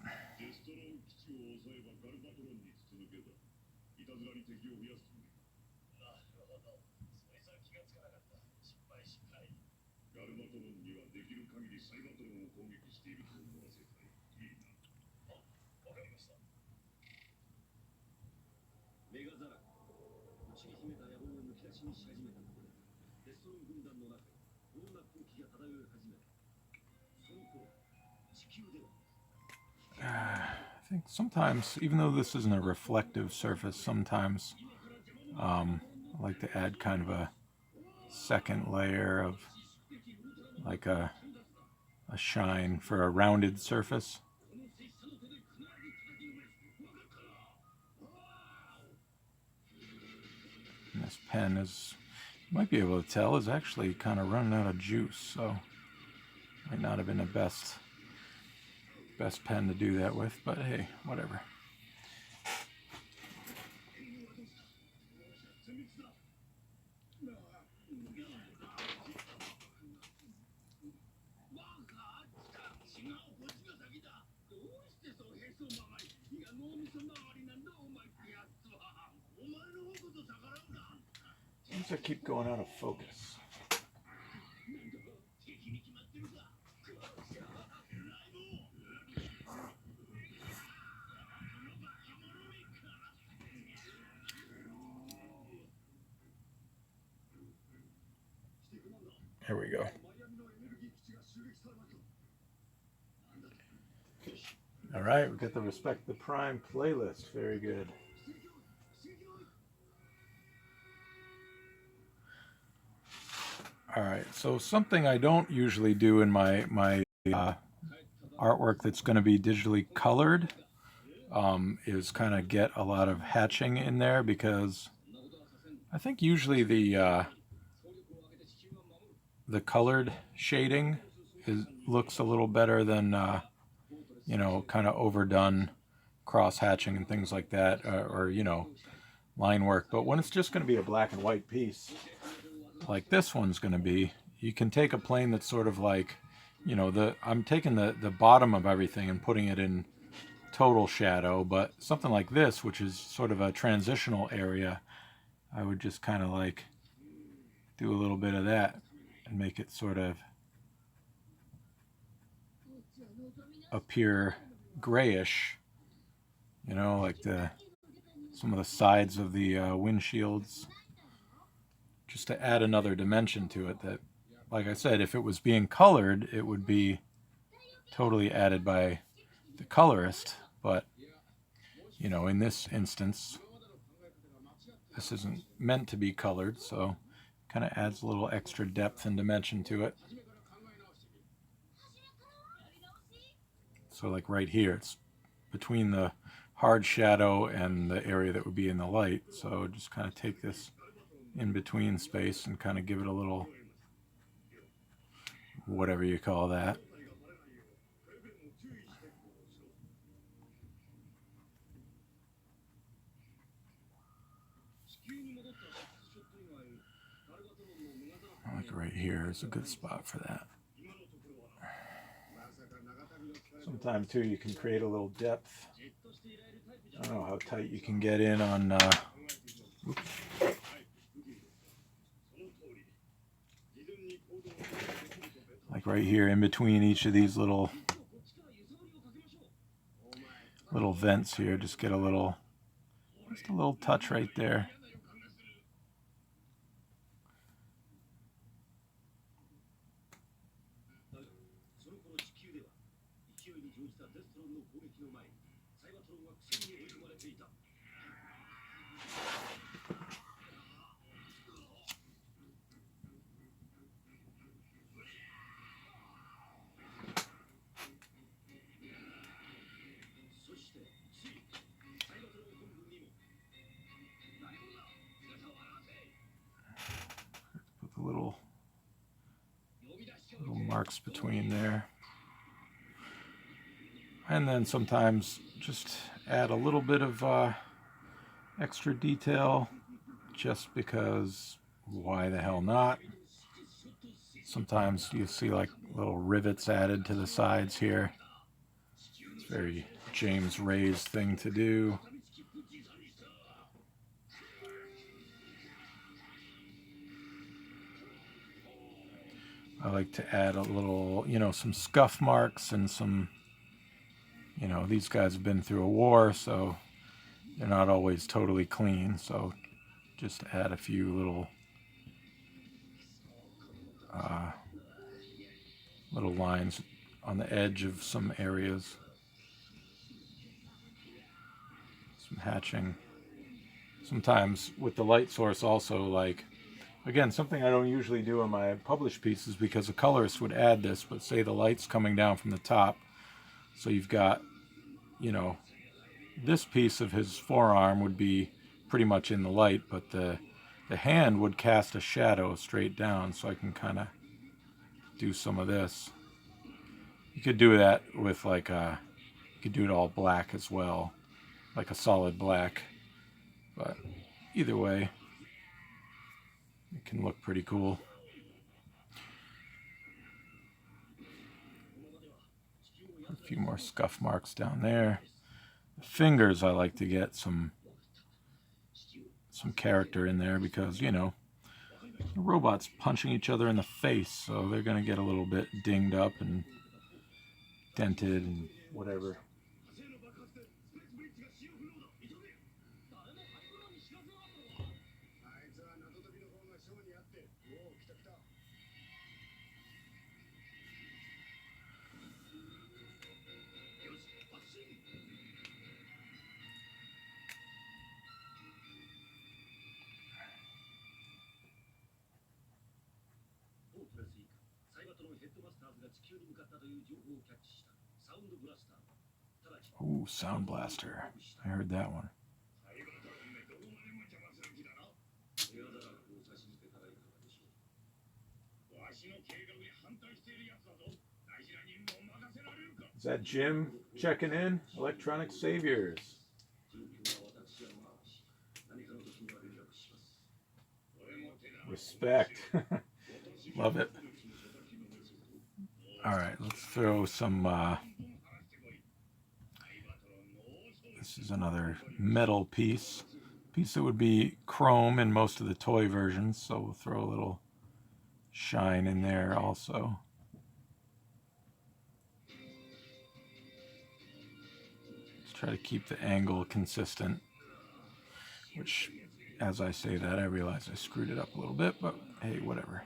A: I think sometimes, even though this isn't a reflective surface, sometimes I like to add kind of a second layer of like a shine for a rounded surface. And this pen is, you might be able to tell, is actually kind of running out of juice, so might not have been the best pen to do that with, but hey, whatever. Seems to keep going out of focus. Here we go. All right, we got the Respect the Prime playlist. Very good. All right, so something I don't usually do in my artwork that's going to be digitally colored is kind of get a lot of hatching in there, because I think usually the colored shading looks a little better than you know, kind of overdone cross hatching and things like that, or you know, line work. But when it's just going to be a black and white piece, like this one's going to be, you can take a plane that's sort of like, you know, I'm taking the bottom of everything and putting it in total shadow, but something like this, which is sort of a transitional area, I would just kind of like do a little bit of that and make it sort of appear grayish, you know, like some of the sides of the windshields, just to add another dimension to it that, like I said, if it was being colored, it would be totally added by the colorist. But, you know, in this instance, this isn't meant to be colored, so kind of adds a little extra depth and dimension to it. So like right here, it's between the hard shadow and the area that would be in the light. So just kind of take this in between space and kind of give it a little, whatever you call that. Like right here is a good spot for that. Sometimes too you can create a little depth. I don't know how tight you can get in on like right here in between each of these little vents here, just get a little touch right there. Put the little marks between there. And then sometimes just add a little bit of extra detail, just because why the hell not? Sometimes you see like little rivets added to the sides here. It's very James Ray's thing to do. I like to add a little, you know, some scuff marks and some, you know, these guys have been through a war, so they're not always totally clean. So just add a few little lines on the edge of some areas. Some hatching. Sometimes with the light source also, like, Again, something I don't usually do on my published pieces because a colorist would add this, but say the light's coming down from the top. So you've got, you know, this piece of his forearm would be pretty much in the light, but the hand would cast a shadow straight down, so I can kind of do some of this. You could do that with like you could do it all black as well, like a solid black, but either way it can look pretty cool. A few more scuff marks down there. The fingers, I like to get some character in there because, you know, the robot's punching each other in the face, so they're going to get a little bit dinged up and dented and whatever. Ooh, Sound Blaster. I heard that one. Is that Jim checking in? Electronic Saviors. Respect. Love it. All right, let's throw some... this is another metal piece that would be chrome in most of the toy versions, so we'll throw a little shine in there also. Let's try to keep the angle consistent, which, as I say that, I realize I screwed it up a little bit, but hey, whatever.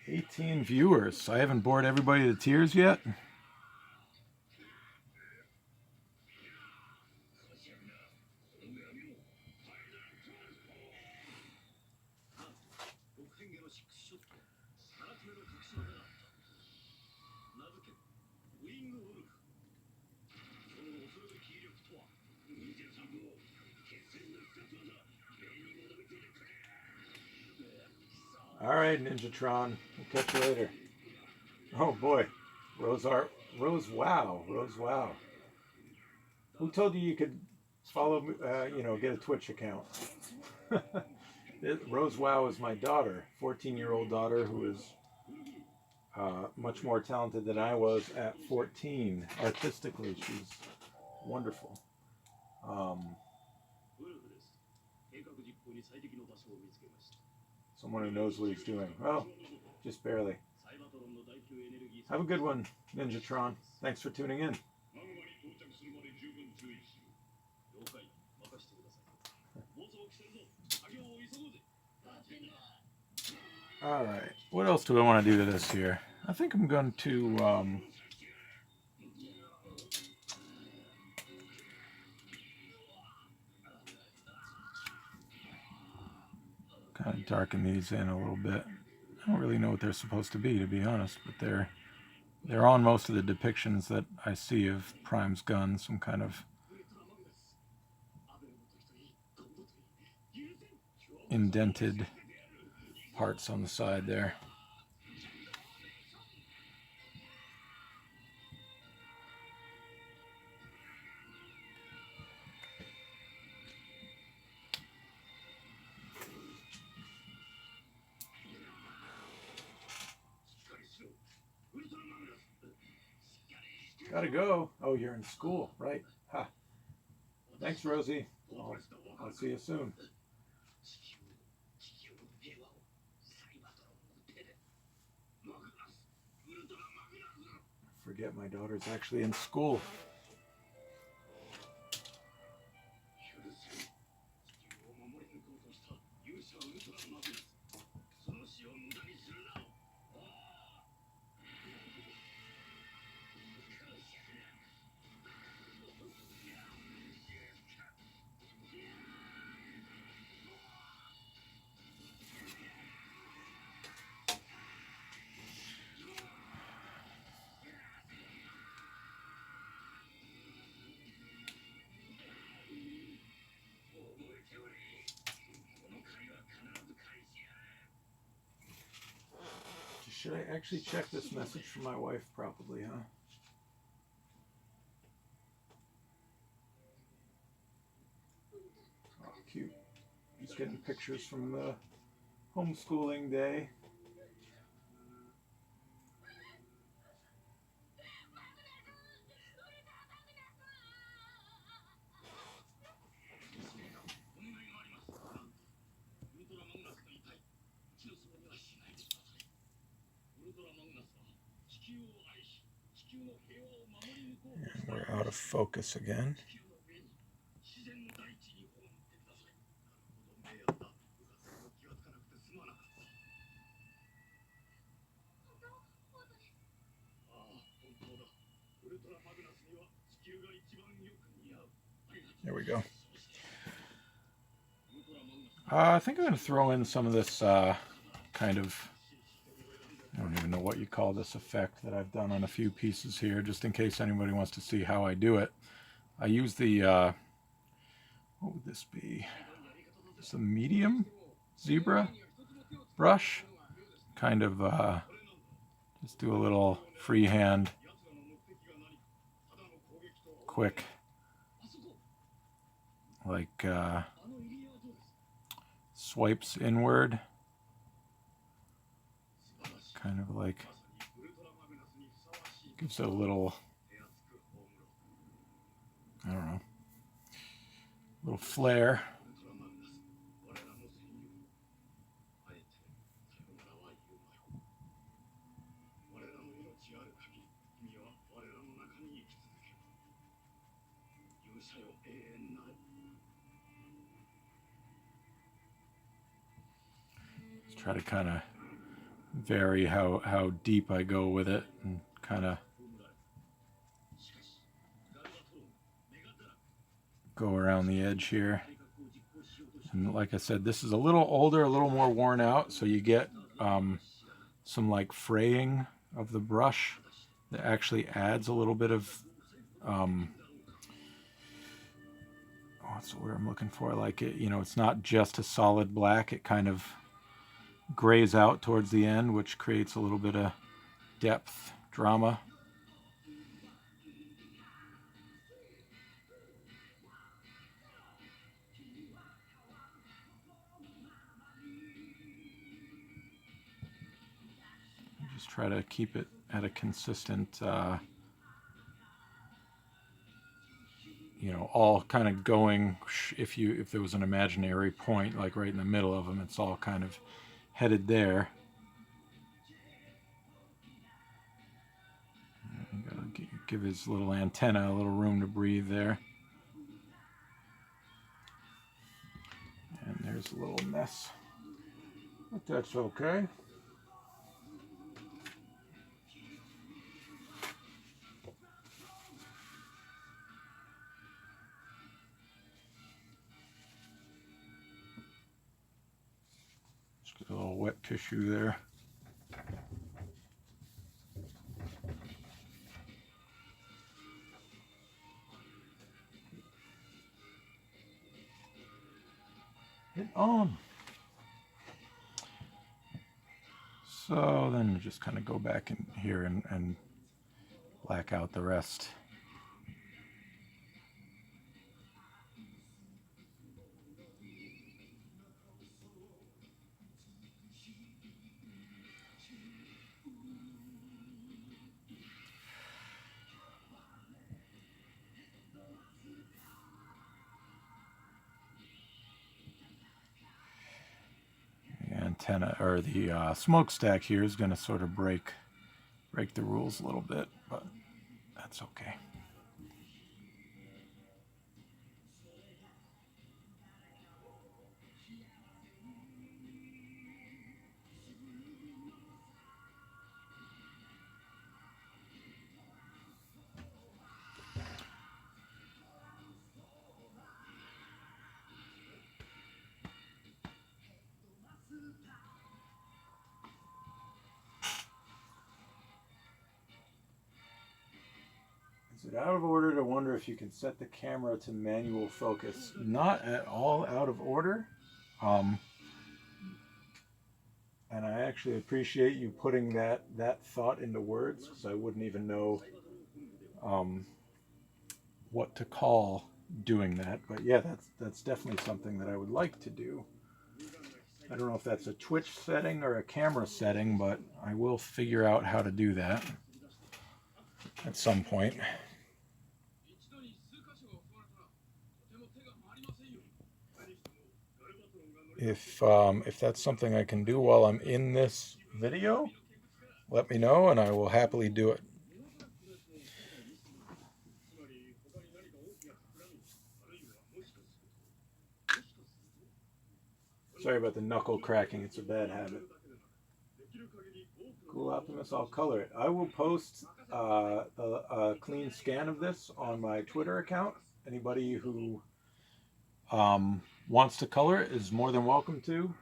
A: $18 viewers. I haven't bored everybody to tears yet. All right, Ninjatron. We'll catch you later. Oh boy, Rose Wow. Who told you you could follow, you know, get a Twitch account? Rose Wow is my daughter, 14-year-old daughter who is much more talented than I was at 14. Artistically, she's wonderful. Someone who knows what he's doing. Well, just barely. Have a good one, Ninjatron. Thanks for tuning in. All right. What else do I want to do to this here? I think I'm going to kind of darken these in a little bit. I don't really know what they're supposed to be honest, but they're on most of the depictions that I see of Prime's gun, some kind of indented parts on the side there. Gotta go. Oh, you're in school, right? Ha. Thanks, Rosie. I'll see you soon. I forget my daughter's actually in school. Should I actually check this message from my wife? Probably, huh? Oh, cute. Just getting pictures from the homeschooling day. And we're out of focus again. There we go. I think I'm going to throw in some of this kind of, I don't even know what you call this effect that I've done on a few pieces here, just in case anybody wants to see how I do it. I use the, what would this be? It's a medium zebra brush. Kind of just do a little freehand, quick, like swipes inward. Kind of like gives it a little, I don't know, little flair. Let's try to kind of vary how deep I go with it and kind of go around the edge here. And like I said, this is a little older, a little more worn out, so you get some like fraying of the brush that actually adds a little bit of what's the word I'm looking for? Like it, you know, it's not just a solid black, it kind of grays out towards the end, which creates a little bit of depth, drama. Just try to keep it at a consistent, you know, all kind of going. If there was an imaginary point, like right in the middle of them, it's all kind of headed there. You gotta give his little antenna a little room to breathe there. And there's a little mess, but that's okay. Just get a little wet tissue there. Hit on. So then you just kind of go back in here and black out the rest. Antenna or the smokestack here is going to sort of break the rules a little bit, but that's okay. Is it out of order to wonder if you can set the camera to manual focus? Not at all out of order. And I actually appreciate you putting that thought into words, because I wouldn't even know um, what to call doing that. But yeah, that's definitely something that I would like to do. I don't know if that's a Twitch setting or a camera setting, but I will figure out how to do that at some point. If that's something I can do while I'm in this video, let me know and I will happily do it. Sorry about the knuckle cracking, it's a bad habit. Cool, Optimus, I'll color it. I will post a clean scan of this on my Twitter account. Anybody who wants to color it is more than welcome to.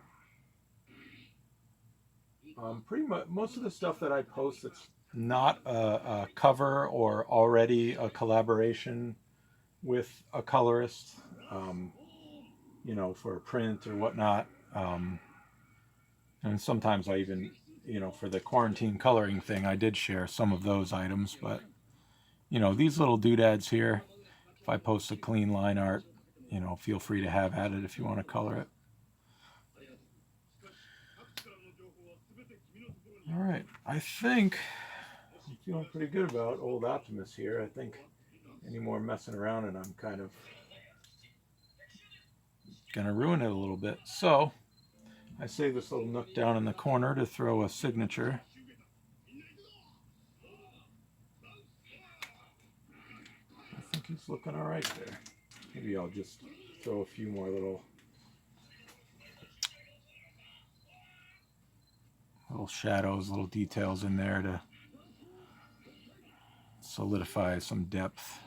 A: Pretty much most of the stuff that I post that's not a cover or already a collaboration with a colorist, you know, for a print or whatnot. And sometimes I even, you know, for the quarantine coloring thing, I did share some of those items. But, you know, these little doodads here, if I post a clean line art, you know, feel free to have at it if you want to color it. All right, I think I'm feeling pretty good about old Optimus here. I think any more messing around and I'm kind of gonna ruin it a little bit. So I saved this little nook down in the corner to throw a signature. I think he's looking all right there. Maybe I'll just throw a few more little shadows, little details in there to solidify some depth.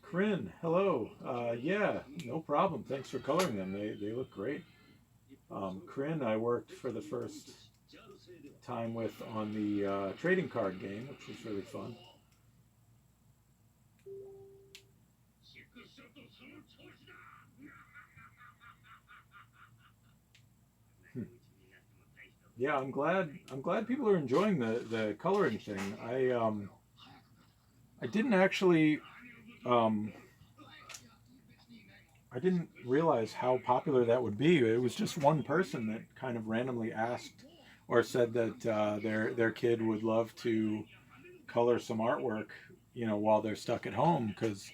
A: Corinne, hello. Yeah, no problem. Thanks for coloring them. They look great. Corinne, I worked for the first time with on the trading card game, which was really fun. Yeah, I'm glad people are enjoying the coloring thing. I didn't actually I didn't realize how popular that would be. It was just one person that kind of randomly asked or said that their kid would love to color some artwork, you know, while they're stuck at home, because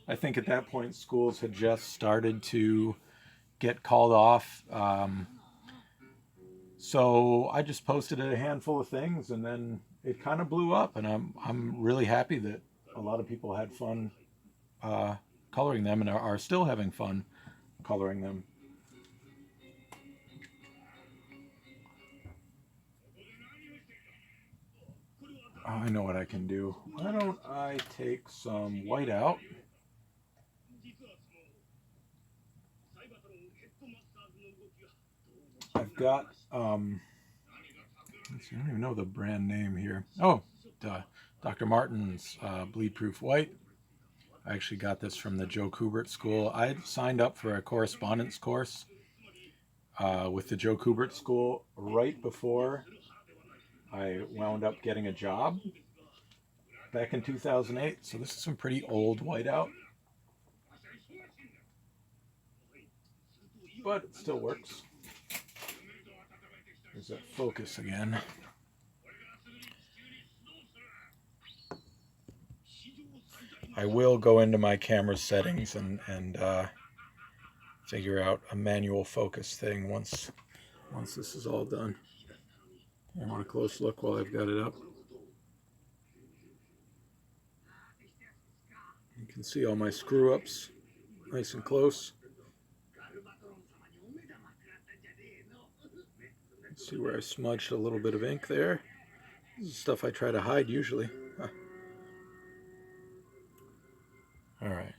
A: I think at that point schools had just started to get called off. So I just posted a handful of things, and then it kind of blew up, and I'm really happy that a lot of people had fun coloring them and are still having fun coloring them. I know what I can do. Why don't I take some white out? I've got, let's see, I don't even know the brand name here. Oh, Dr. Martin's Bleed Proof White. I actually got this from the Joe Kubert School. I signed up for a correspondence course with the Joe Kubert School right before I wound up getting a job back in 2008. So this is some pretty old whiteout, but it still works. There's that focus again. I will go into my camera settings and figure out a manual focus thing once this is all done. I want a close look while I've got it up. You can see all my screw ups nice and close. See where I smudged a little bit of ink there. This is stuff I try to hide usually. All right.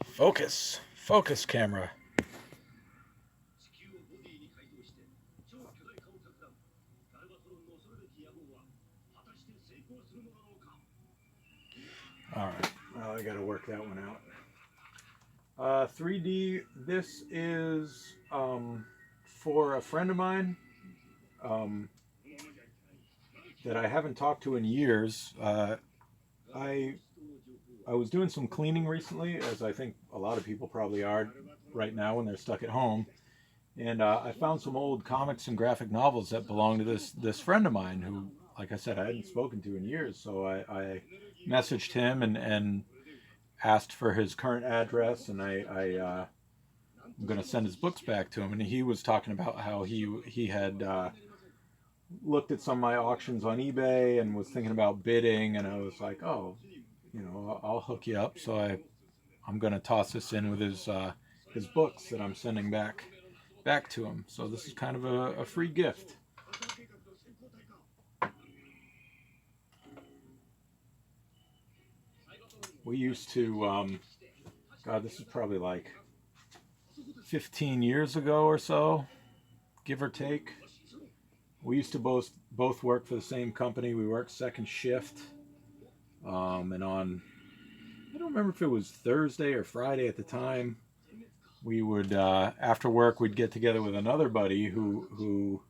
A: Focus. Focus, camera. All right, well, I got to work that one out. 3D, this is for a friend of mine um, that I haven't talked to in years. I was doing some cleaning recently, as I think a lot of people probably are right now when they're stuck at home. And I found some old comics and graphic novels that belong to this friend of mine who, like I said, I hadn't spoken to in years. So I messaged him and asked for his current address, and I'm going to send his books back to him. And he was talking about how he had looked at some of my auctions on eBay and was thinking about bidding, and I was like, oh, I'll hook you up. So I'm going to toss this in with his books that I'm sending back to him. So this is kind of a free gift. We used to, God, this is probably like 15 years ago or so, give or take. We used to both work for the same company. We worked second shift, and on, I don't remember if it was Thursday or Friday at the time, we would after work we'd get together with another buddy who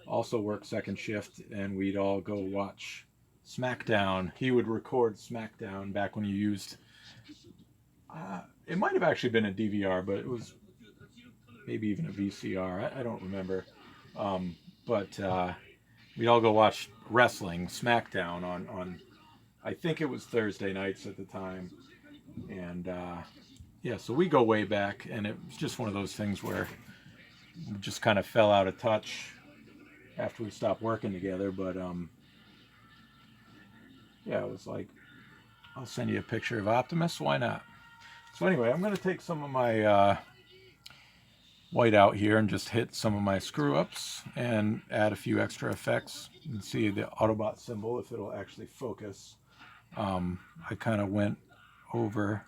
A: also worked second shift, and we'd all go watch SmackDown. He would record SmackDown back when you used it might have actually been a DVR, but it was maybe even a VCR. I don't remember. But we'd all go watch wrestling, SmackDown on I think it was Thursday nights at the time. And yeah, so we go way back, and it was just one of those things where we just kind of fell out of touch after we stopped working together. But yeah, it was like, I'll send you a picture of Optimus. Why not? So anyway, I'm going to take some of my white out here and just hit some of my screw ups and add a few extra effects and see the Autobot symbol if it'll actually focus. I kind of went over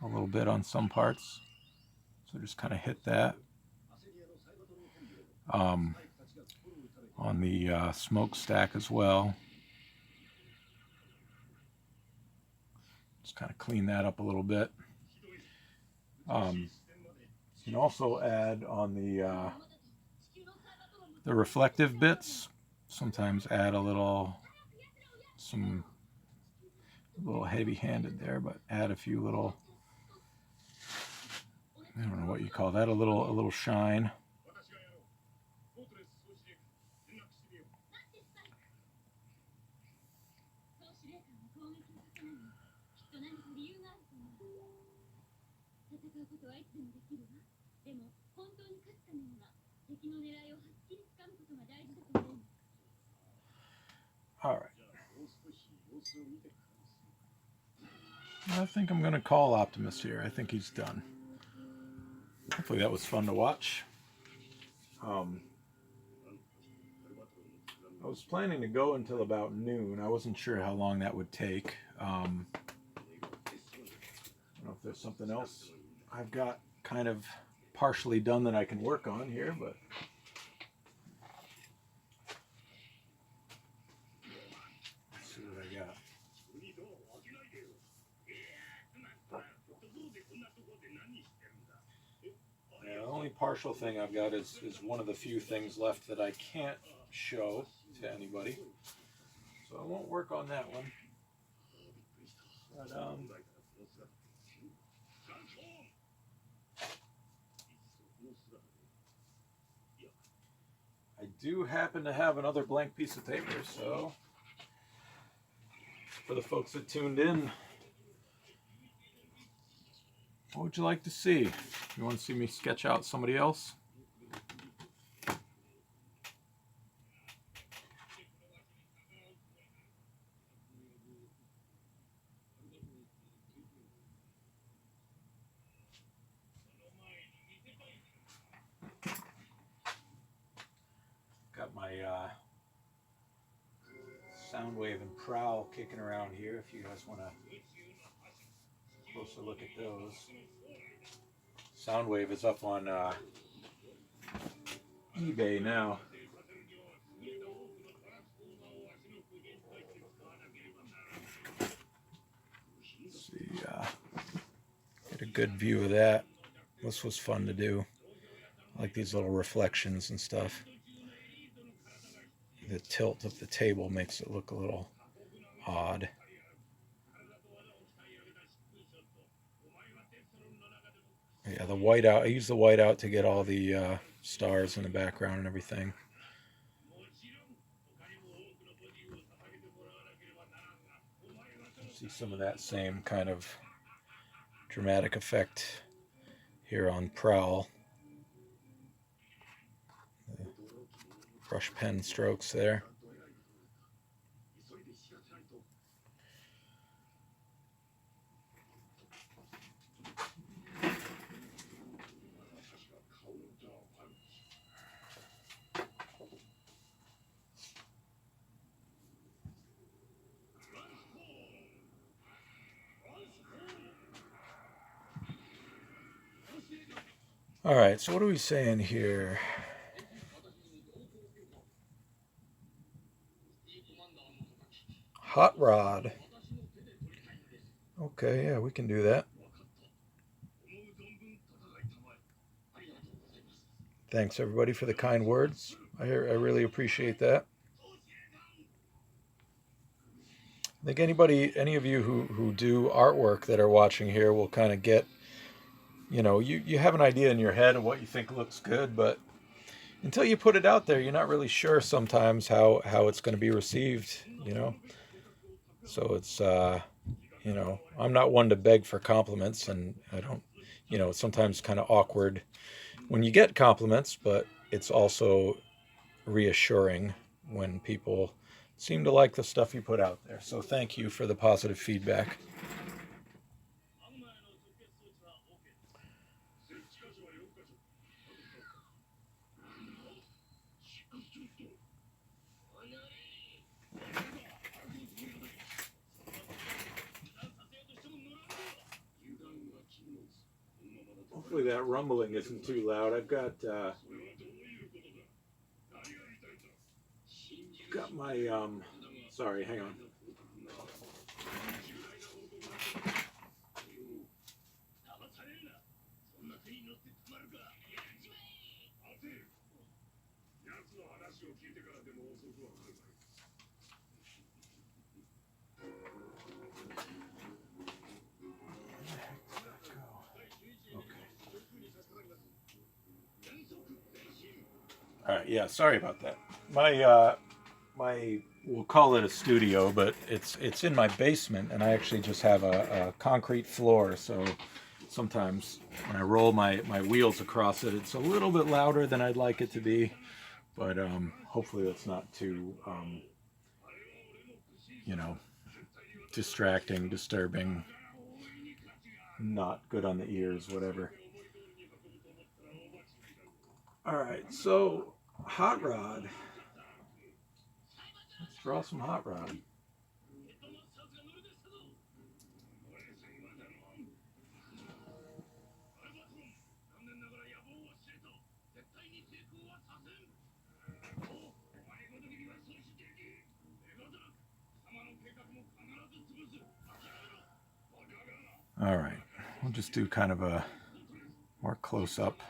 A: a little bit on some parts, so just kind of hit that. On the smokestack as well. Just kind of clean that up a little bit. You can also add on the reflective bits. Sometimes add a little heavy-handed there, but add a few little, I don't know what you call that, a little shine. All right. I think I'm going to call Optimus here. I think he's done. Hopefully that was fun to watch. I was planning to go until about noon. I wasn't sure how long that would take. I don't know if there's something else I've got kind of partially done that I can work on here, but let's see what I got. The only partial thing I've got is one of the few things left that I can't show to anybody, so I won't work on that one. But I do happen to have another blank piece of paper, so for the folks that tuned in, what would you like to see? You want to see me sketch out somebody else? Got my Soundwave and Prowl kicking around here if you guys want to closer look at those. Soundwave is up on eBay now. good view of that. This was fun to do. I like these little reflections and stuff. The tilt of the table makes it look a little odd. Yeah, the whiteout. I use the whiteout to get all the stars in the background and everything. See some of that same kind of dramatic effect here on Prowl. The brush pen strokes there. All right, so what are we saying here? Hot rod. Okay, yeah, we can do that. Thanks everybody for the kind words. I really appreciate that. I think any of you who do artwork that are watching here will kind of get, you have an idea in your head of what you think looks good, but until you put it out there, you're not really sure sometimes how it's going to be received, So it's, I'm not one to beg for compliments, and I don't, it's sometimes kind of awkward when you get compliments, but it's also reassuring when people seem to like the stuff you put out there. So thank you for the positive feedback. Hopefully that rumbling isn't too loud. I've got my sorry, hang on. All right, yeah, sorry about that. My we'll call it a studio, but it's in my basement, and I actually just have a concrete floor, so sometimes when I roll my wheels across it, it's a little bit louder than I'd like it to be, but hopefully that's not too distracting, disturbing, not good on the ears, whatever. All right, so hot rod. Let's draw some hot rod. All right, we'll just do kind of a more close-up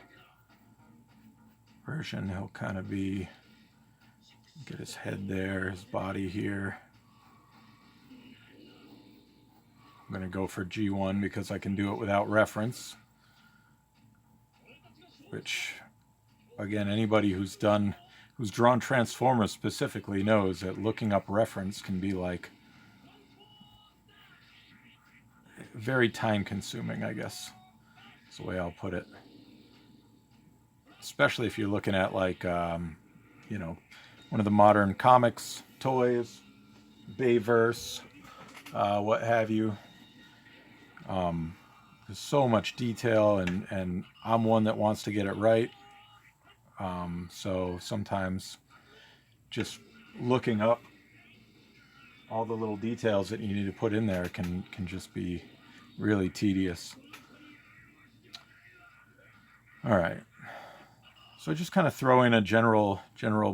A: version. He'll kind of get his head there, his body here. I'm going to go for G1 because I can do it without reference, which, again, anybody who's drawn Transformers specifically knows that looking up reference can be like very time consuming, I guess. That's the way I'll put it. Especially if you're looking at like, one of the modern comics, toys, Bayverse, what have you. There's so much detail, and I'm one that wants to get it right. So sometimes just looking up all the little details that you need to put in there can just be really tedious. All right. So just kind of throw in a general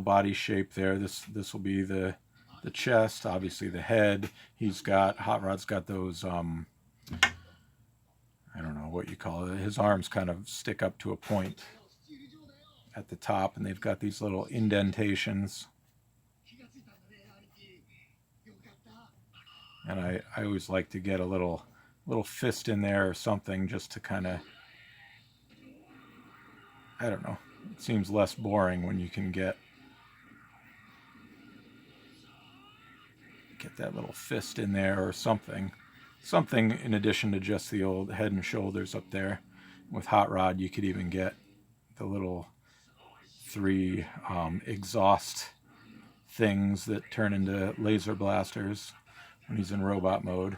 A: body shape there. This will be the chest, obviously the head. Hot Rod's got those, I don't know what you call it. His arms kind of stick up to a point at the top, and they've got these little indentations. And I always like to get a little fist in there or something just to kind of, I don't know. It seems less boring when you can get that little fist in there or something. Something in addition to just the old head and shoulders up there. With Hot Rod, you could even get the little 3 exhaust things that turn into laser blasters when he's in robot mode.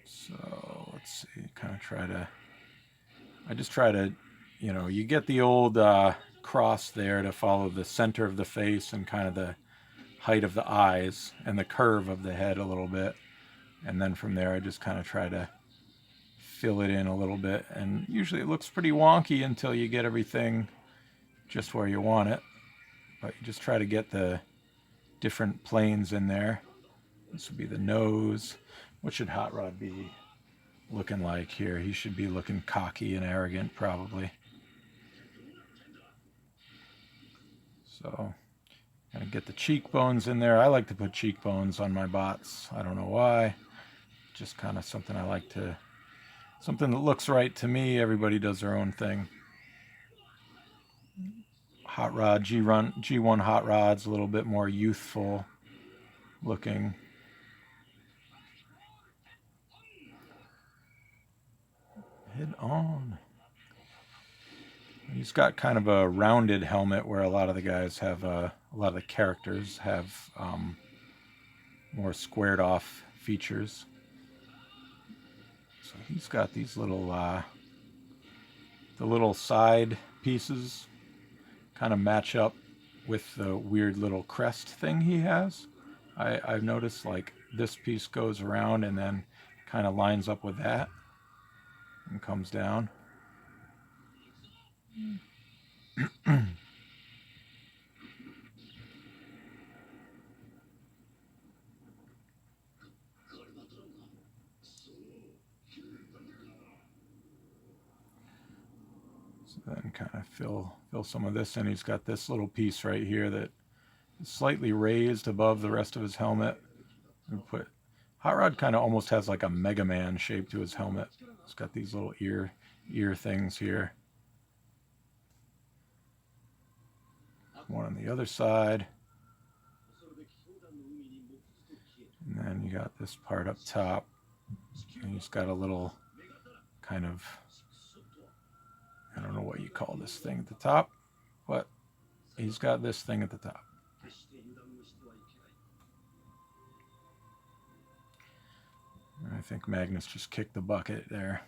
A: So let's see, kind of try to, I just try to, you know, you get the old cross there to follow the center of the face and kind of the height of the eyes and the curve of the head a little bit. And then from there, I just kind of try to fill it in a little bit. And usually it looks pretty wonky until you get everything just where you want it. But you just try to get the different planes in there. This would be the nose. What should Hot Rod be looking like here? He should be looking cocky and arrogant, probably. So, kind of get the cheekbones in there. I like to put cheekbones on my bots. I don't know why. Just kind of something I like to, something that looks right to me. Everybody does their own thing. Hot Rod, G1 Hot Rod's a little bit more youthful looking. Head on. He's got kind of a rounded helmet where a lot of the guys have, a lot of the characters have more squared off features. So he's got these little, the little side pieces kind of match up with the weird little crest thing he has. I've noticed like this piece goes around and then kind of lines up with that and comes down. So then kind of fill some of this in. He's got this little piece right here that is slightly raised above the rest of his helmet. Hot Rod kind of almost has like a Mega Man shape to his helmet. It's got these little ear things here. One on the other side. And then you got this part up top. And he's got a little kind of, I don't know what you call this thing at the top, but he's got this thing at the top. I think Magnus just kicked the bucket there.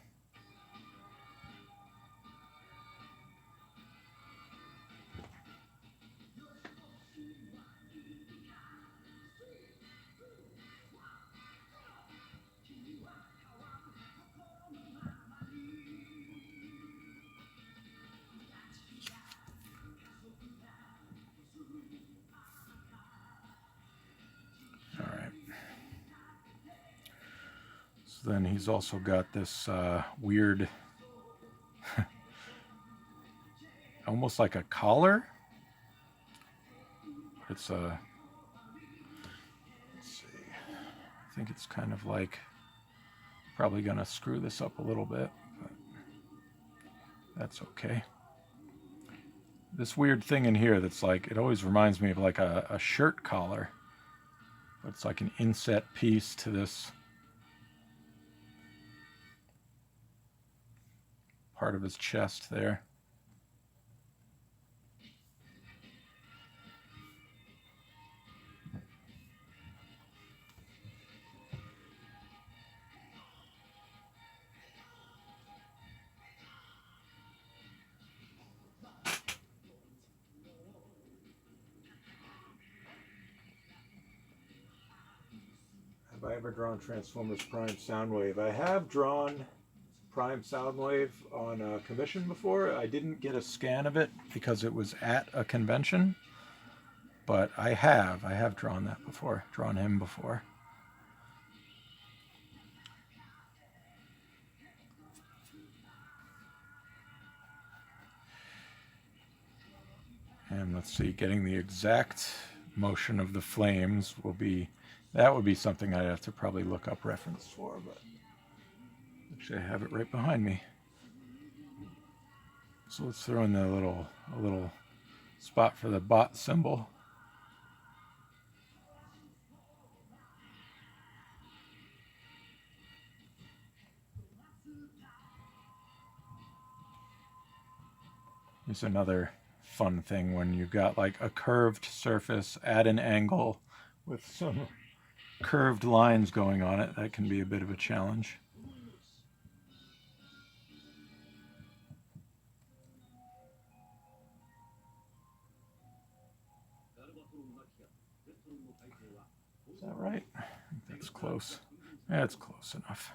A: Then he's also got this weird, almost like a collar. It's a, let's see, I think it's kind of like, probably gonna screw this up a little bit, but that's okay. This weird thing in here that's like, it always reminds me of like a shirt collar, but it's like an inset piece to this part of his chest there. Have I ever drawn Transformers Prime Soundwave? I have drawn Prime Soundwave on commission before. I didn't get a scan of it because it was at a convention, but I have drawn that before, drawn him before. And let's see, getting the exact motion of the flames would be something I'd have to probably look up reference for, but actually I have it right behind me. So let's throw in a little spot for the bot symbol. Here's another fun thing when you've got like a curved surface at an angle with some curved lines going on it. That can be a bit of a challenge. Is that right? I think that's close. Yeah, it's close enough.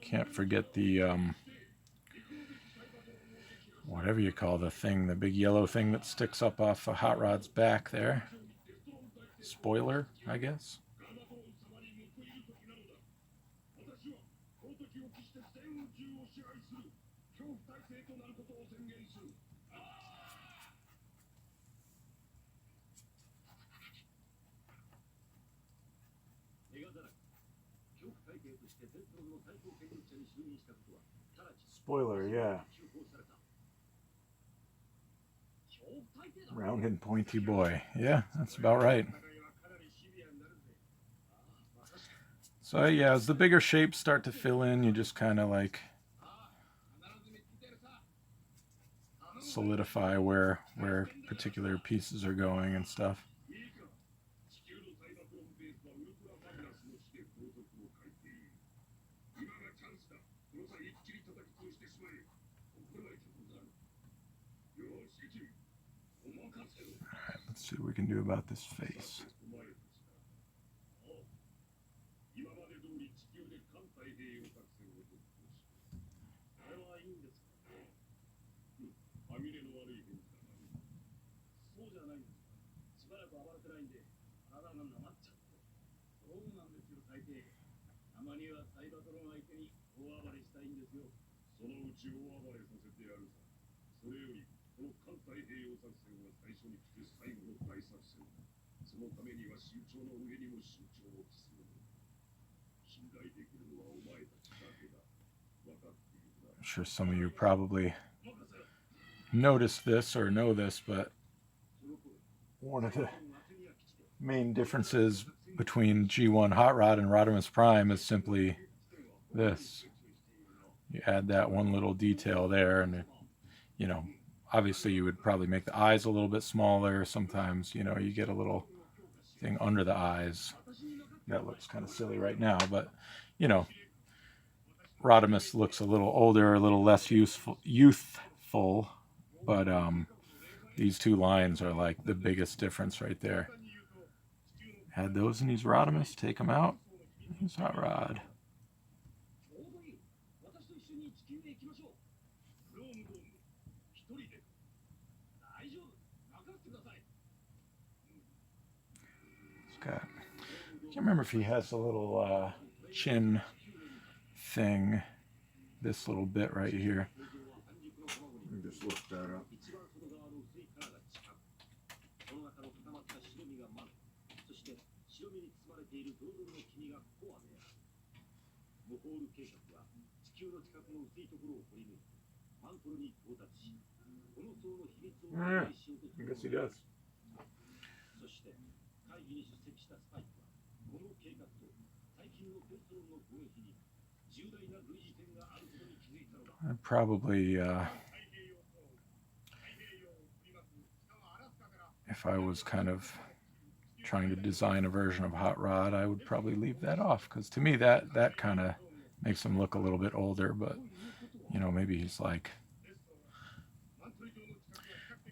A: Can't forget the whatever you call the thing, the big yellow thing that sticks up off a hot rod's back there. Spoiler, I guess. Spoiler, yeah. Round and pointy boy. Yeah, that's about right. So yeah, as the bigger shapes start to fill in, you just kind of like solidify where particular pieces are going and stuff. Alright, let's see what we can do about this face. I'm sure some of you probably noticed this or know this, but one of the main differences between G1 Hot Rod and Rodimus Prime is simply this. You add that one little detail there, and you know, obviously you would probably make the eyes a little bit smaller. Sometimes, you know, you get a little thing under the eyes that looks kind of silly right now, but you know, Rodimus looks a little older, a little less youthful, but these two lines are like the biggest difference right there. Add those in these Rodimus, take them out. Here's Hot Rod. It's got, I can't remember if he has a little chin thing, this little bit right here.
B: Let me just look that up.
A: I guess he does. I'd probably, if I was kind of trying to design a version of Hot Rod, I would probably leave that off, because to me that kind of makes him look a little bit older, but you know, maybe he's like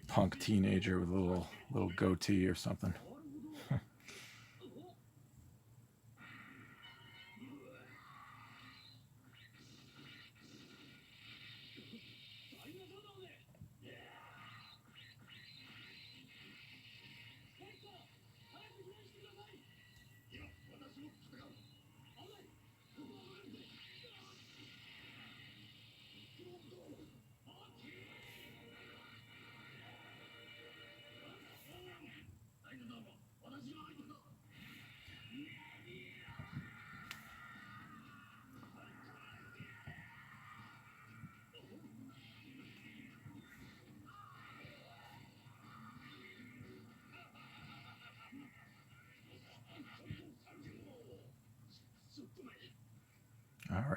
A: punk teenager with a little goatee or something.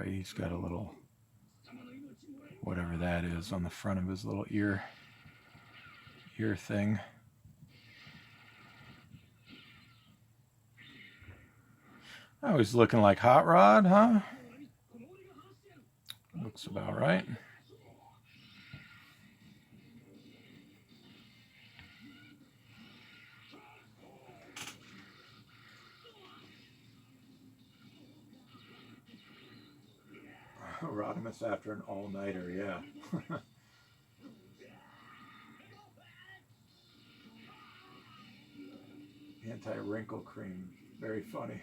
A: He's got a little, whatever that is, on the front of his little ear thing. Oh, he's looking like Hot Rod, huh? Looks about right. Rodimus after an all-nighter, yeah. Anti-wrinkle cream, very funny.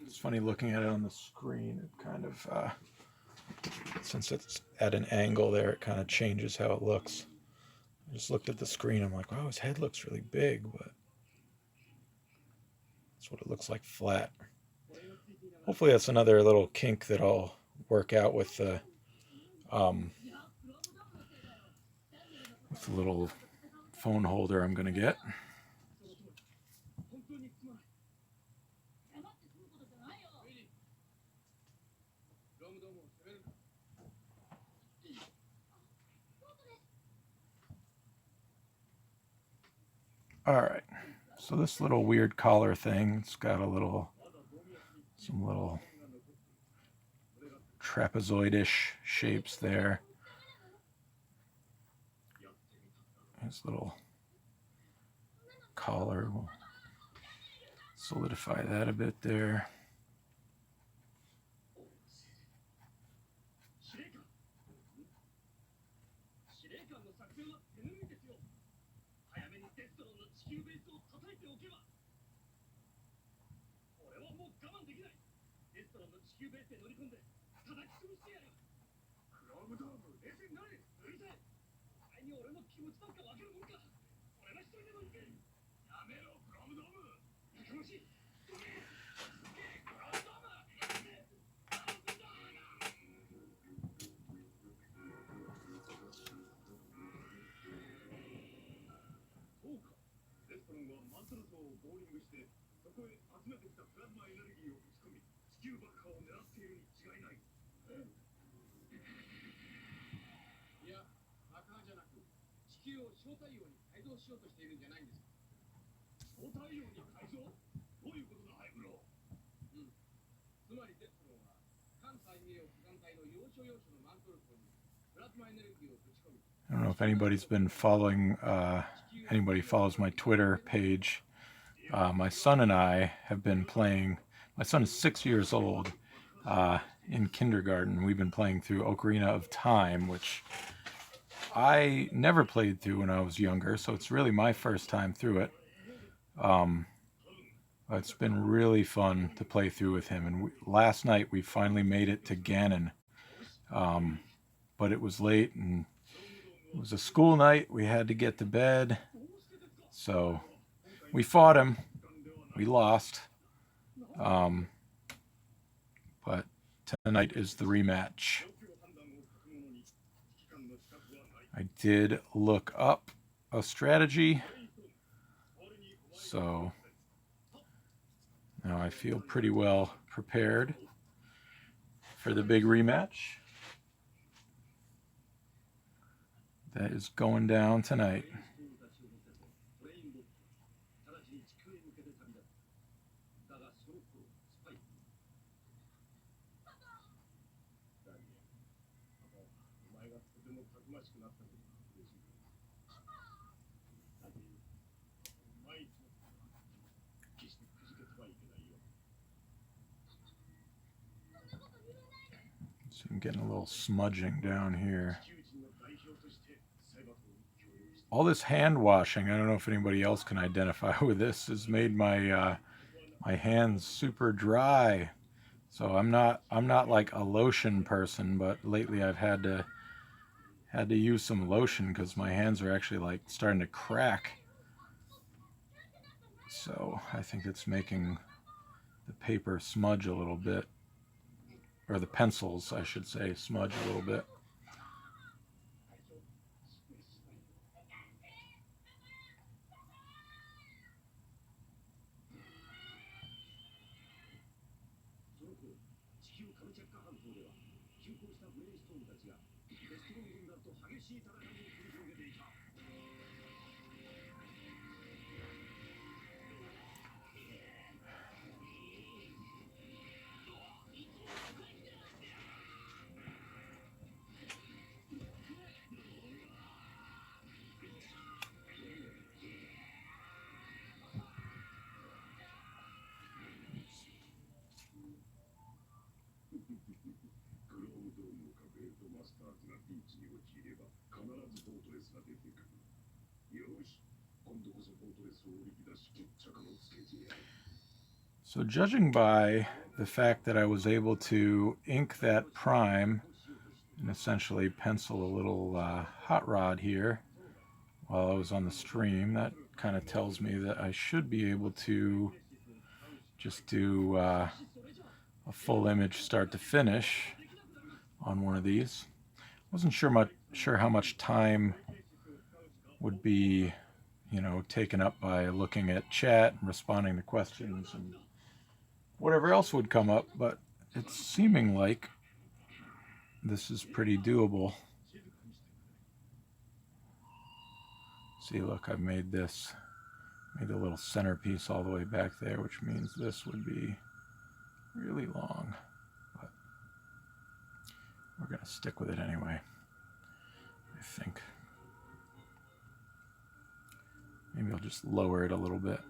A: It's funny looking at it on the screen. It kind of, since it's at an angle there, it kind of changes how it looks. I just looked at the screen. I'm like, wow, his head looks really big, but that's what it looks like flat. Hopefully that's another little kink that I'll work out with the little phone holder I'm going to get. All right, so this little weird collar thing, it's got some little trapezoidish shapes there. This little collar will solidify that a bit there. I don't know if anybody's been following, anybody follows my Twitter page. My son and I have been playing, my son is 6 years old, in kindergarten. We've been playing through Ocarina of Time, which I never played through when I was younger, so it's really my first time through it. It's been really fun to play through with him, and last night we finally made it to Ganon, but it was late and it was a school night. We had to get to bed, so we fought him. We lost, but tonight is the rematch. I did look up a strategy, so now I feel pretty well prepared for the big rematch that is going down tonight. So I'm getting a little smudging down here. All this hand washing, I don't know if anybody else can identify with this, has made my my hands super dry. So I'm not like a lotion person, but lately I've had had to use some lotion because my hands are actually like starting to crack. So I think it's making the paper smudge a little bit, or the pencils, I should say, smudge a little bit. So judging by the fact that I was able to ink that prime and essentially pencil a little hot rod here while I was on the stream, that kind of tells me that I should be able to just do a full image start to finish on one of these. Wasn't sure how much time would be, taken up by looking at chat and responding to questions and whatever else would come up, but it's seeming like this is pretty doable. See, look, I've made a little centerpiece all the way back there, which means this would be really long, but we're gonna stick with it anyway, I think. Maybe I'll just lower it a little bit.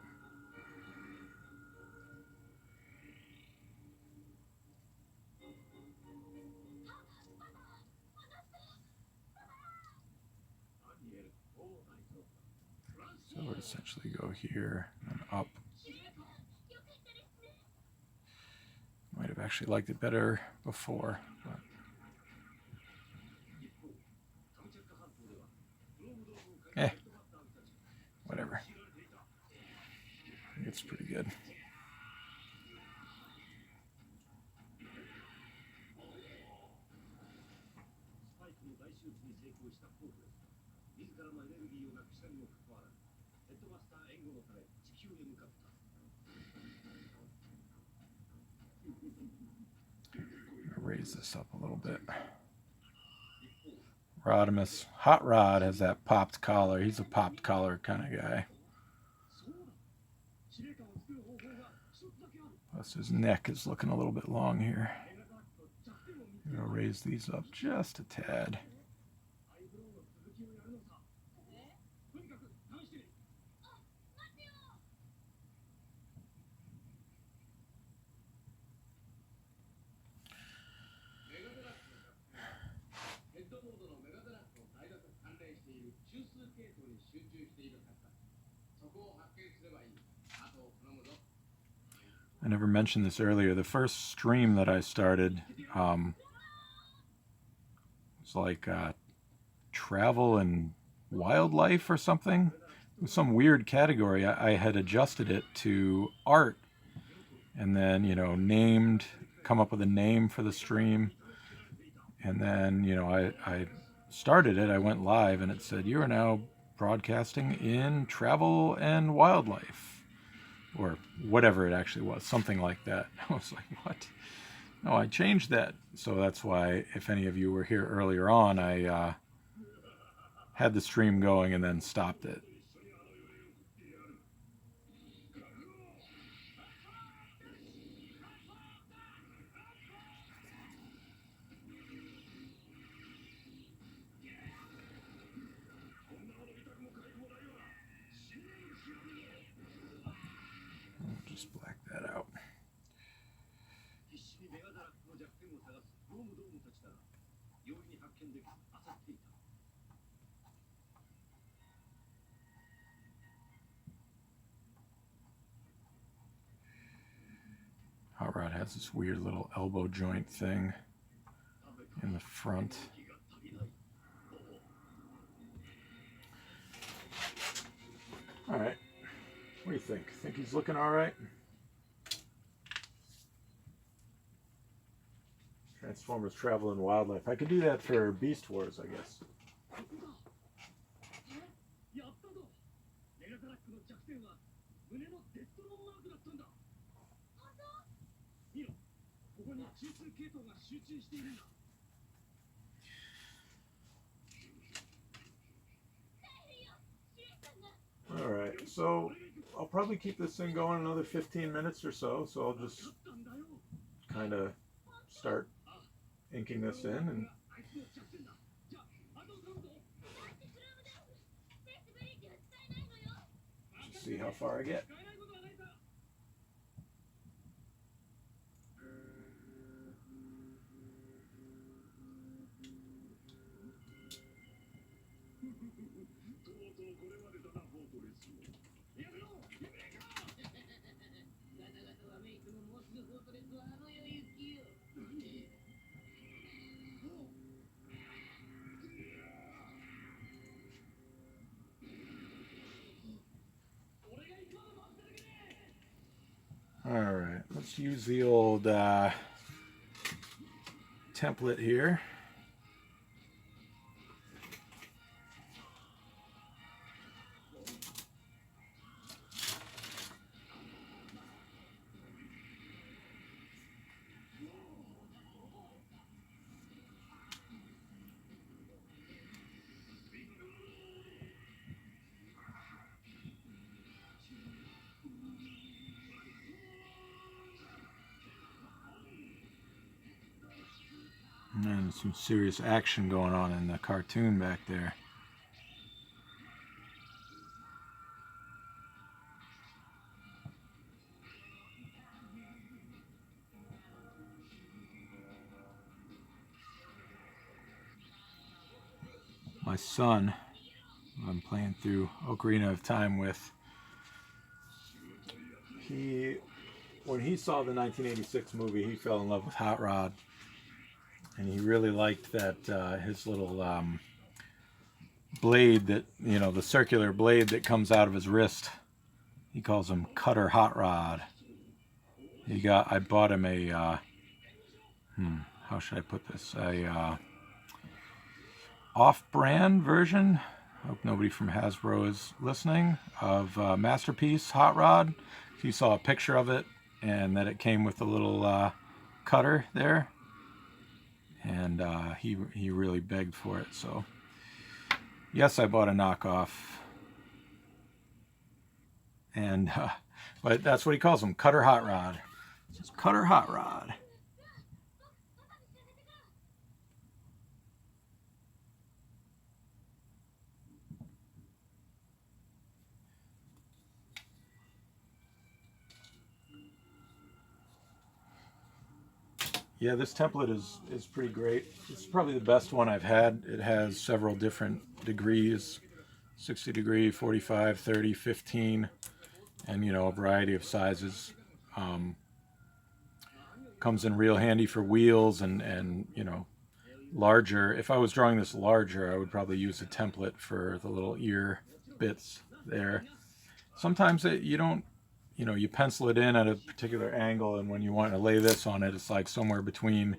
A: So it would essentially go here and up. Might have actually liked it better before, but whatever. I think it's pretty good. Raise this up a little bit. Optimus, Hot Rod has that popped collar. He's a popped collar kind of guy. Plus his neck is looking a little bit long here. I'm going to raise these up just a tad. I never mentioned this earlier. The first stream that I started was like travel and wildlife or something. It was some weird category. I had adjusted it to art and then, come up with a name for the stream. And then, I started it. I went live and it said, "You are now broadcasting in travel and wildlife." Or whatever it actually was, something like that. I was like, what? No, I changed that. So that's why, if any of you were here earlier on, I had the stream going and then stopped it. I'll just black that out. Hot Rod has this weird little elbow joint thing in the front. What do you think? Think he's looking all right? Transformers Travel in Wildlife. I could do that for Beast Wars, I guess. Alright, so I'll probably keep this thing going another 15 minutes or so, so I'll just kind of start inking this in and just see how far I get. Alright, let's use the old template here. And some serious action going on in the cartoon back there. My son, who I'm playing through Ocarina of Time with, when he saw the 1986 movie, he fell in love with Hot Rod. And he really liked that his little blade that, you know, the circular blade that comes out of his wrist. He calls him Cutter Hot Rod. I bought him a, how should I put this? A off-brand version. Hope nobody from Hasbro is listening. Of Masterpiece Hot Rod. He saw a picture of it, and that it came with a little cutter there. And he really begged for it, so yes, I bought a knockoff. And but that's what he calls them, Cutter Hot Rod. It's Cutter Hot Rod. Yeah, this template is pretty great. It's probably the best one I've had. It has several different degrees, 60 degree, 45, 30, 15, and, you know, a variety of sizes. Comes in real handy for wheels and, you know, larger. If I was drawing this larger, I would probably use a template for the little ear bits there. Sometimes you don't, you know, you pencil it in at a particular angle, and when you want to lay this on it, it's like somewhere between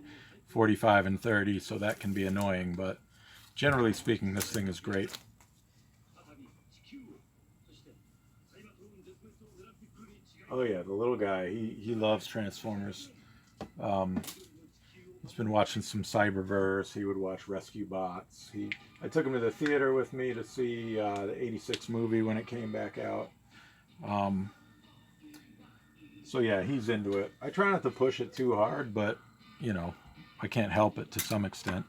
A: 45 and 30, so that can be annoying, but generally speaking, this thing is great. Oh yeah, the little guy, he loves Transformers. He's been watching some Cyberverse. He would watch Rescue Bots. I took him to the theater with me to see the 86 movie when it came back out. So yeah, he's into it. I try not to push it too hard, but, you know, I can't help it to some extent.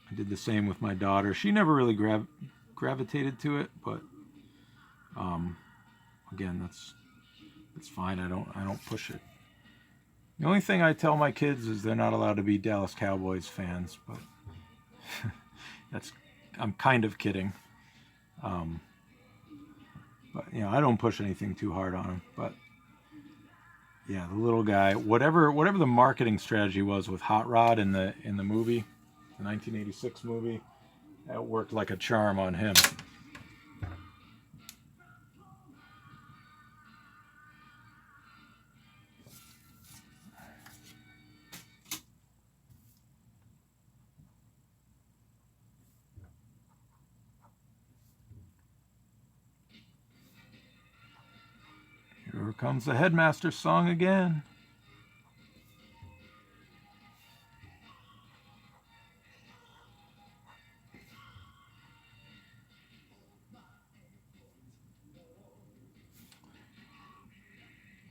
A: I did the same with my daughter. She never really gravitated to it, but again, that's fine. I don't push it. The only thing I tell my kids is they're not allowed to be Dallas Cowboys fans, but I'm kind of kidding. But, you know, I don't push anything too hard on him. But, yeah, the little guy, whatever the marketing strategy was with Hot Rod in the movie, the 1986 movie, that worked like a charm on him. Here comes the headmaster's song again.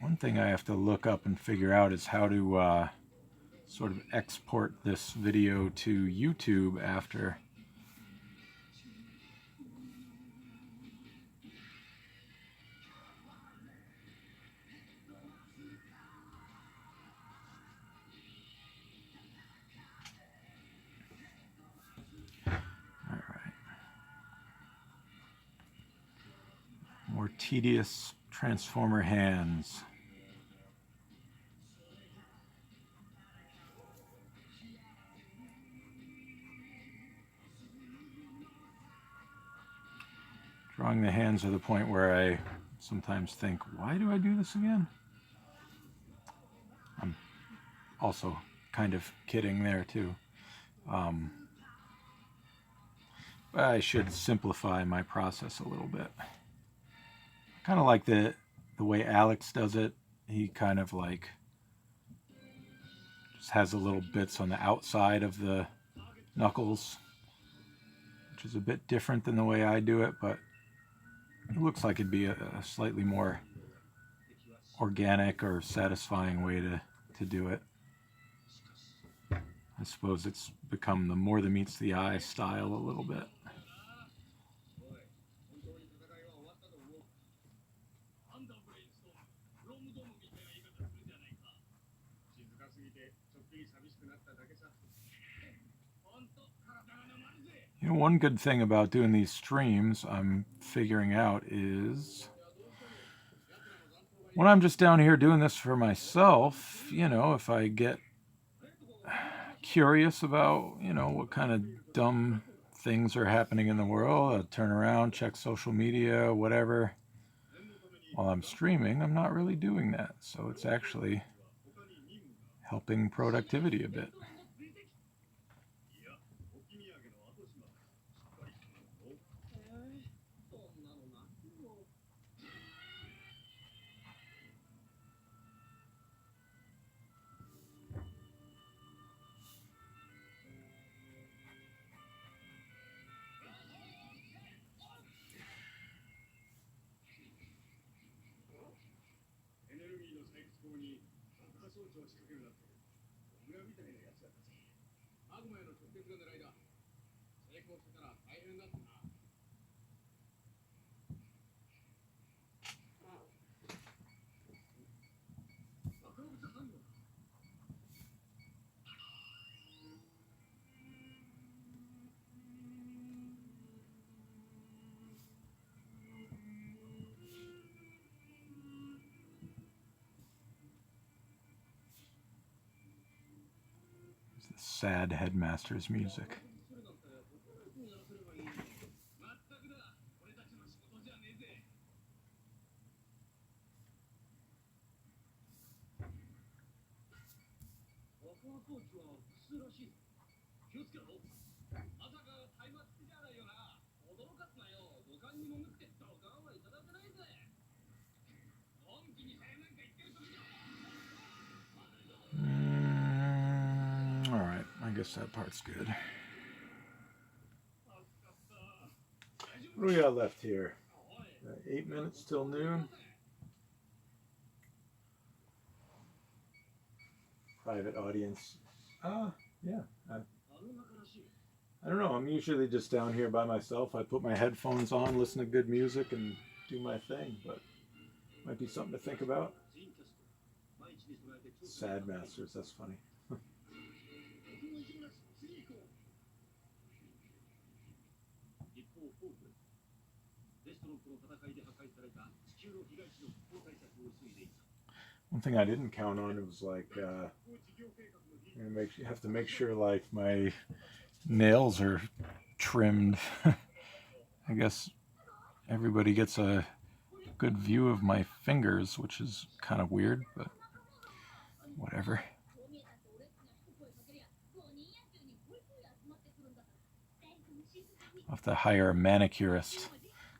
A: One thing I have to look up and figure out is how to sort of export this video to YouTube after. All right. More tedious Transformer hands. Drawing the hands to the point where I sometimes think, why do I do this again? I'm also kind of kidding there too. But I should simplify my process a little bit. Kind of like the way Alex does it. He kind of like just has the little bits on the outside of the knuckles, which is a bit different than the way I do it, but it looks like it'd be a slightly more organic or satisfying way to do it. I suppose it's become the more that meets the eye style a little bit. You know, one good thing about doing these streams I'm figuring out is when I'm just down here doing this for myself, you know, if I get curious about, you know, what kind of dumb things are happening in the world, I'll turn around, check social media, whatever. While I'm streaming, I'm not really doing that. So it's actually helping productivity a bit. Sad headmaster's music. All right, I guess that part's good. What do we got left here? 8 minutes till noon. Private audience. Yeah. I don't know. I'm usually just down here by myself. I put my headphones on, listen to good music, and do my thing. But might be something to think about. Sad masters. That's funny. One thing I didn't count on was like you have to make sure like my nails are trimmed. I guess everybody gets a good view of my fingers, which is kind of weird, but whatever. I'll have to hire a manicurist,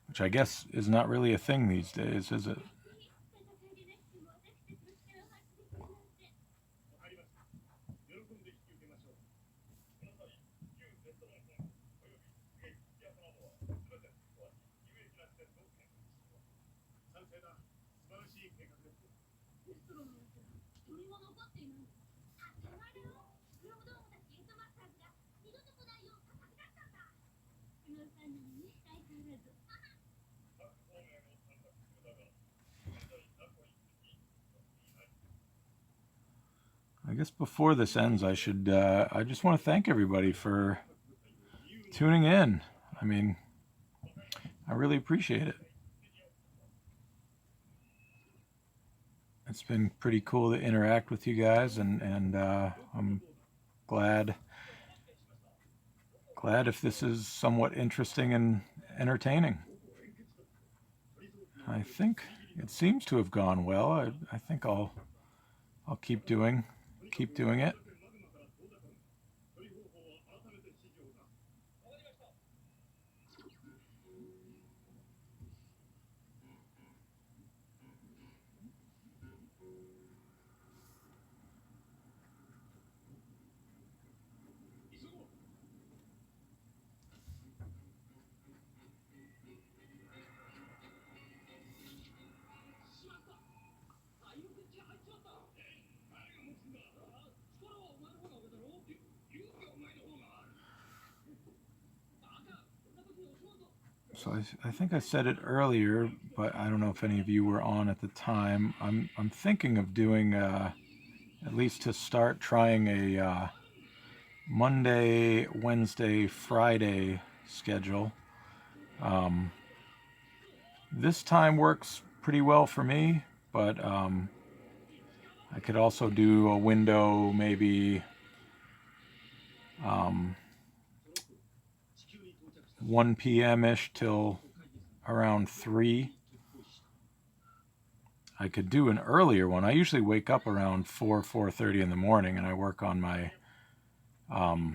A: which I guess is not really a thing these days, is it? I guess before this ends, I just want to thank everybody for tuning in. I mean, I really appreciate it. It's been pretty cool to interact with you guys, and I'm glad if this is somewhat interesting and entertaining. I think it seems to have gone well. I think I'll keep doing it. So I think I said it earlier, but I don't know if any of you were on at the time. I'm thinking of doing at least to start trying a Monday, Wednesday, Friday schedule. This time works pretty well for me, but I could also do a window maybe 1 p.m.-ish till around 3. I could do an earlier one. I usually wake up around 4:30 in the morning, and I work on my, well,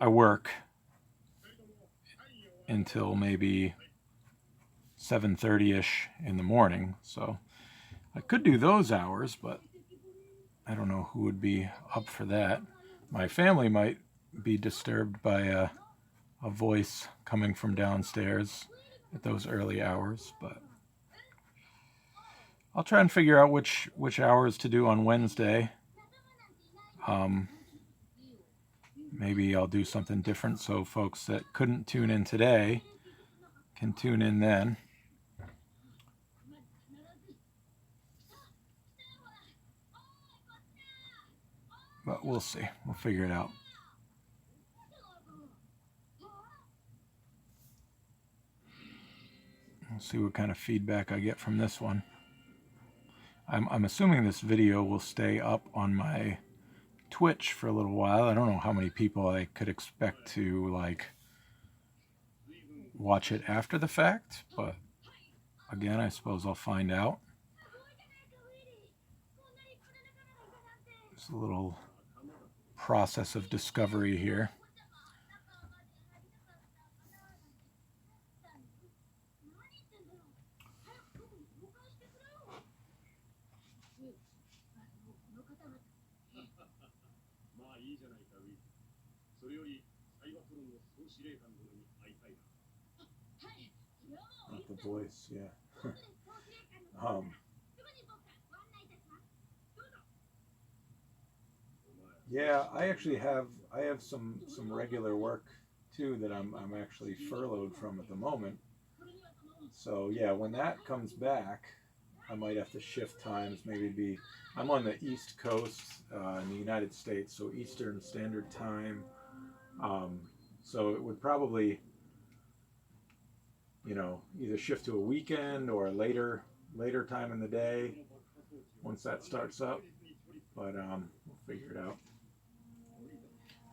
A: I work until maybe 7:30-ish in the morning. So I could do those hours, but I don't know who would be up for that. My family might be disturbed by a voice coming from downstairs at those early hours, but I'll try and figure out which hours to do on Wednesday. Maybe I'll do something different so folks that couldn't tune in today can tune in then. But we'll see. We'll figure it out. We'll see what kind of feedback I get from this one. I'm assuming this video will stay up on my Twitch for a little while. I don't know how many people I could expect to like watch it after the fact, but again, I suppose I'll find out. It's a little process of discovery here. Not the voice, yeah. Yeah, I actually have some regular work too that I'm actually furloughed from at the moment. So yeah, when that comes back, I might have to shift times. Maybe I'm on the East Coast in the United States, so Eastern Standard Time. So it would probably, either shift to a weekend or a later time in the day once that starts up. But we'll figure it out.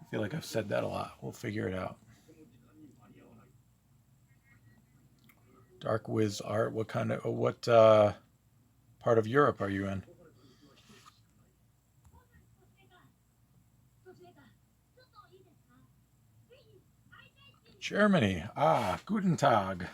A: I feel like I've said that a lot. We'll figure it out. Dark Wiz Art. What part of Europe are you in? Germany. Ah, guten Tag.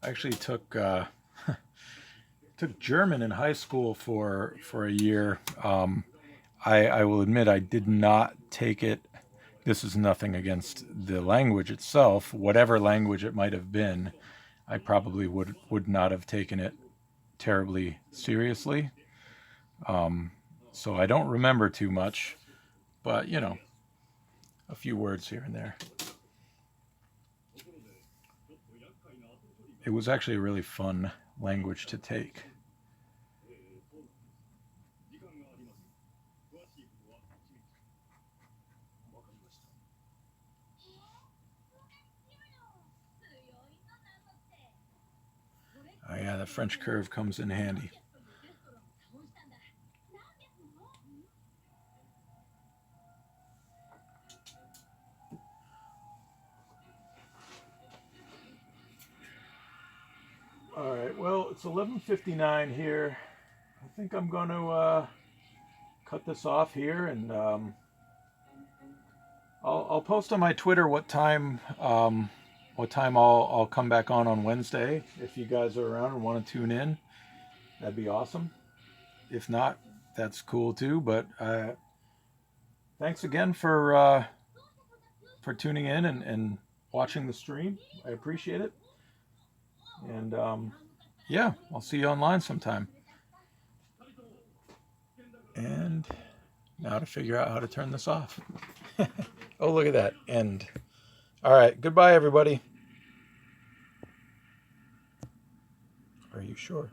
A: I actually took took German in high school for a year. I will admit I did not take it. This is nothing against the language itself. Whatever language it might have been, I probably would not have taken it terribly seriously. So I don't remember too much, but you know, a few words here and there. It was actually a really fun language to take. Oh yeah, the French curve comes in handy. All right, well, it's 11:59 here. I think I'm going to cut this off here, and I'll post on my Twitter what time I'll come back on Wednesday. If you guys are around and want to tune in, that'd be awesome. If not, that's cool too. But thanks again for tuning in and watching the stream. I appreciate it. And yeah, I'll see you online sometime. And now to figure out how to turn this off. Oh, look at that. End. All right. Goodbye, everybody. Are you sure?